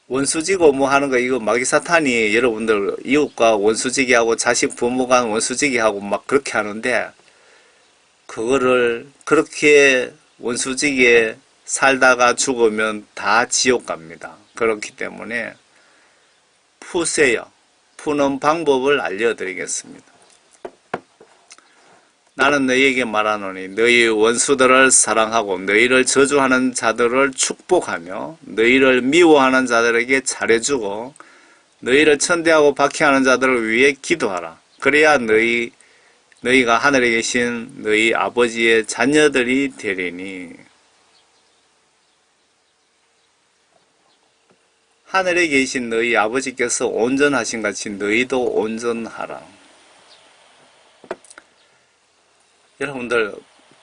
원수지고 뭐 하는 거, 이거 마귀 사탄이 여러분들 이웃과 원수지기 하고 자식 부모 간 원수지기 하고 막 그렇게 하는데, 그거를 그렇게 원수지기에 살다가 죽으면 다 지옥 갑니다. 그렇기 때문에 푸세요. 푸는 방법을 알려드리겠습니다. 나는 너희에게 말하노니 너희 원수들을 사랑하고 너희를 저주하는 자들을 축복하며 너희를 미워하는 자들에게 잘해주고 너희를 천대하고 박해하는 자들을 위해 기도하라. 그래야 너희가 하늘에 계신 너희 아버지의 자녀들이 되리니. 하늘에 계신 너희 아버지께서 온전하신 같이 너희도 온전하라. 여러분들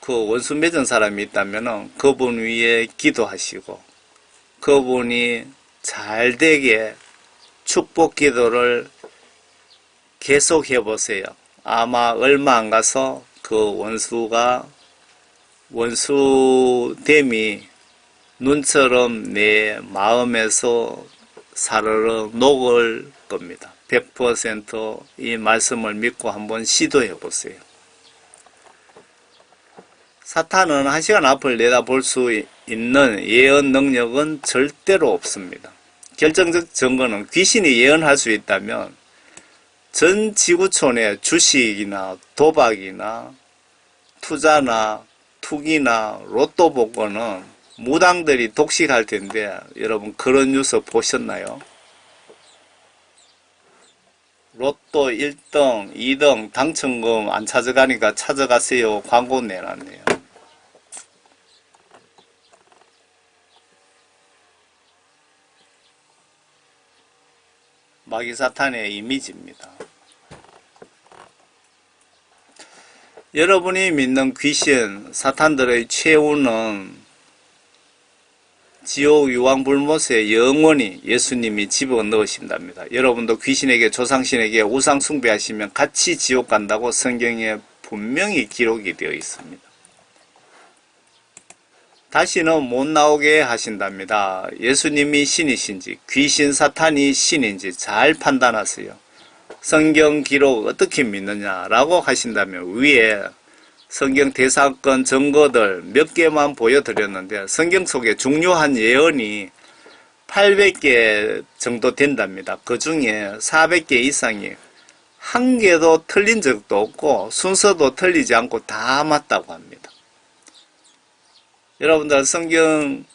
그 원수 맺은 사람이 있다면 그분 위에 기도하시고 그분이 잘 되게 축복 기도를 계속 해보세요. 아마 얼마 안 가서 그 원수됨이 눈처럼 내 마음에서 사르르 녹을 겁니다. 100% 이 말씀을 믿고 한번 시도해 보세요. 사탄은 1시간 앞을 내다볼 수 있는 예언 능력은 절대로 없습니다. 결정적 증거는 귀신이 예언할 수 있다면 전 지구촌의 주식이나 도박이나 투자나 투기나 로또 복권은 무당들이 독식할 텐데 여러분 그런 뉴스 보셨나요? 로또 1등, 2등 당첨금 안 찾아가니까 찾아가세요. 광고 내놨네요. 마귀사탄의 이미지입니다. 여러분이 믿는 귀신, 사탄들의 최후는 지옥 유황불못에 영원히 예수님이 집어넣으신답니다. 여러분도 귀신에게 조상신에게 우상 숭배하시면 같이 지옥 간다고 성경에 분명히 기록이 되어 있습니다. 다시는 못 나오게 하신답니다. 예수님이 신이신지 귀신 사탄이 신인지 잘 판단하세요. 성경 기록 어떻게 믿느냐라고 하신다면 위에 성경 대사건 증거들 몇 개만 보여드렸는데 성경 속에 중요한 예언이 800개 정도 된답니다. 그 중에 400개 이상이 한 개도 틀린 적도 없고 순서도 틀리지 않고 다 맞다고 합니다. 여러분들 성경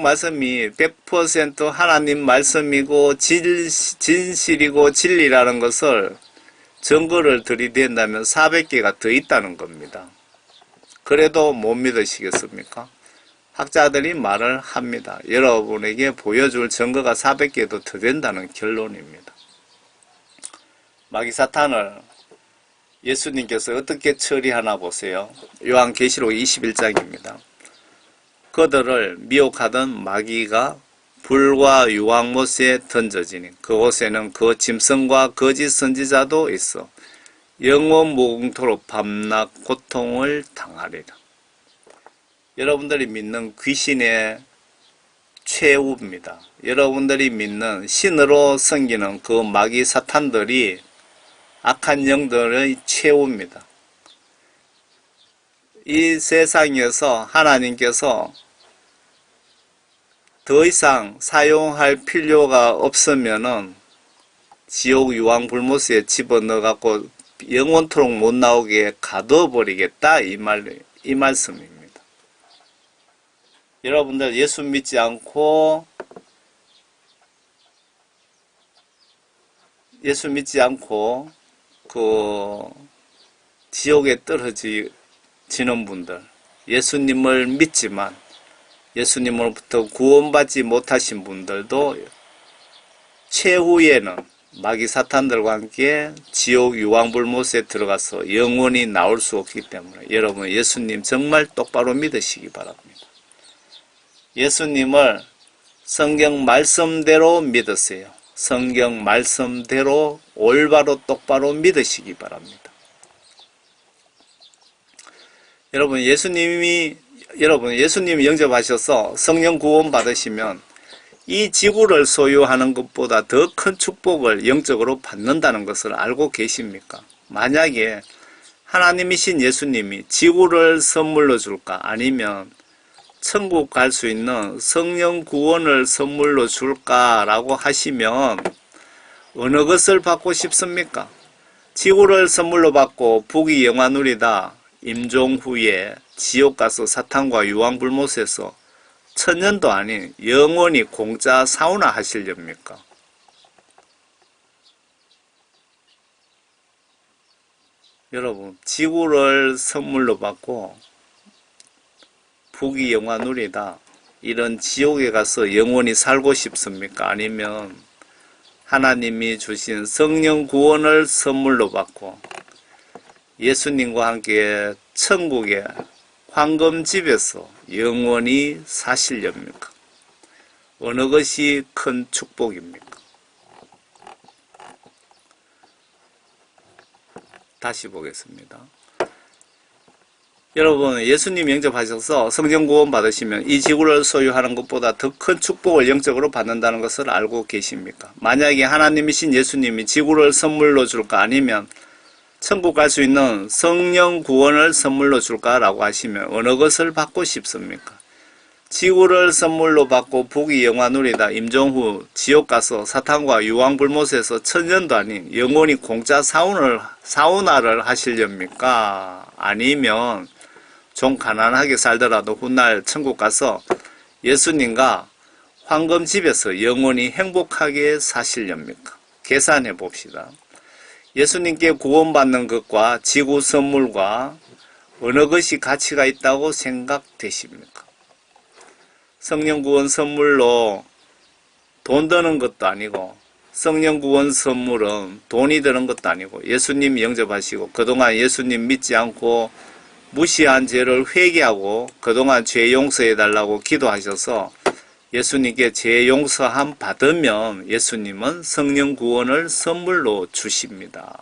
말씀이 100% 하나님 말씀이고 진실이고 진리라는 것을 증거를 들이댄다면 400개가 더 있다는 겁니다. 그래도 못 믿으시겠습니까? 학자들이 말을 합니다. 여러분에게 보여줄 증거가 400개도 더 된다는 결론입니다. 마귀사탄을 예수님께서 어떻게 처리하나 보세요. 요한계시록 21장입니다. 그들을 미혹하던 마귀가 불과 유황못에 던져지니 그곳에는 그 짐승과 거짓 선지자도 있어 영원 무궁토록 밤낮 고통을 당하리라. 여러분들이 믿는 귀신의 최후입니다. 여러분들이 믿는 신으로 섬기는 그 마귀 사탄들이 악한 영들의 최후입니다. 이 세상에서 하나님께서 더 이상 사용할 필요가 없으면은 지옥 유황불못에 집어넣어갖고 영원토록 못 나오게 가둬버리겠다 이 말씀입니다. 여러분들 예수 믿지 않고 그 지옥에 떨어지는 분들, 예수님을 믿지만 예수님으로부터 구원받지 못하신 분들도 최후에는 마귀 사탄들과 함께 지옥 유황불못에 들어가서 영원히 나올 수 없기 때문에 여러분 예수님 정말 똑바로 믿으시기 바랍니다. 예수님을 성경 말씀대로 믿으세요. 성경 말씀대로 올바로 똑바로 믿으시기 바랍니다. 여러분 예수님이 영접하셔서 성령 구원 받으시면 이 지구를 소유하는 것보다 더 큰 축복을 영적으로 받는다는 것을 알고 계십니까? 만약에 하나님이신 예수님이 지구를 선물로 줄까? 아니면 천국 갈 수 있는 성령 구원을 선물로 줄까라고 하시면 어느 것을 받고 싶습니까? 지구를 선물로 받고 부귀 영화 누리다 임종 후에 지옥 가서 사탄과 유황불못에서 천년도 아닌 영원히 공짜 사우나 하시렵니까? 여러분 지구를 선물로 받고 부귀 영화 누리다 이런 지옥에 가서 영원히 살고 싶습니까? 아니면 하나님이 주신 성령 구원을 선물로 받고 예수님과 함께 천국의 황금집에서 영원히 사시렵니까? 어느 것이 큰 축복입니까? 다시 보겠습니다. 여러분 예수님 영접하셔서 성령 구원 받으시면 이 지구를 소유하는 것보다 더 큰 축복을 영적으로 받는다는 것을 알고 계십니까? 만약에 하나님이신 예수님이 지구를 선물로 줄까 아니면 천국 갈 수 있는 성령 구원을 선물로 줄까라고 하시면 어느 것을 받고 싶습니까? 지구를 선물로 받고 부귀 영화 누리다 임종 후 지옥 가서 사탄과 유황불못에서 천년도 아닌 영원히 공짜 사우나를 하시렵니까? 아니면 좀 가난하게 살더라도 훗날 천국 가서 예수님과 황금집에서 영원히 행복하게 사시렵니까? 계산해 봅시다. 예수님께 구원받는 것과 지구 선물과 어느 것이 가치가 있다고 생각되십니까? 성령 구원 선물로 돈 드는 것도 아니고, 성령 구원 선물은 돈이 드는 것도 아니고, 예수님 영접하시고 그동안 예수님 믿지 않고 무시한 죄를 회개하고 그동안 죄 용서해 달라고 기도하셔서 예수님께 죄 용서함 받으면 예수님은 성령 구원을 선물로 주십니다.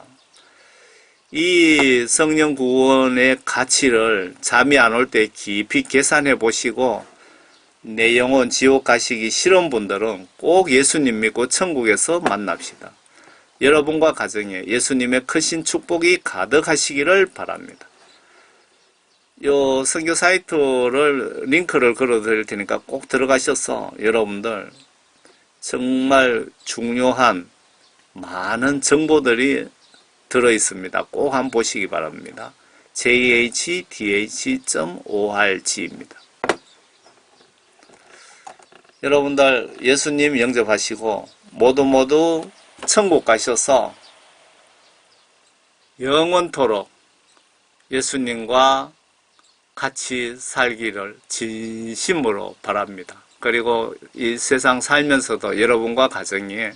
이 성령 구원의 가치를 잠이 안 올 때 깊이 계산해 보시고, 내 영혼 지옥 가시기 싫은 분들은 꼭 예수님 믿고 천국에서 만납시다. 여러분과 가정에 예수님의 크신 축복이 가득하시기를 바랍니다. 요 선교 사이트를 링크를 걸어 드릴 테니까 꼭 들어가셔서 여러분들 정말 중요한 많은 정보들이 들어 있습니다. 꼭 한번 보시기 바랍니다. jhdh.org입니다. 여러분들 예수님 영접하시고 모두 천국 가셔서 영원토록 예수님과 같이 살기를 진심으로 바랍니다. 그리고 이 세상 살면서도 여러분과 가정에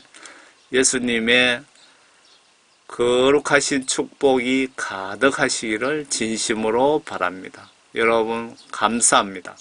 예수님의 거룩하신 축복이 가득하시기를 진심으로 바랍니다. 여러분 감사합니다.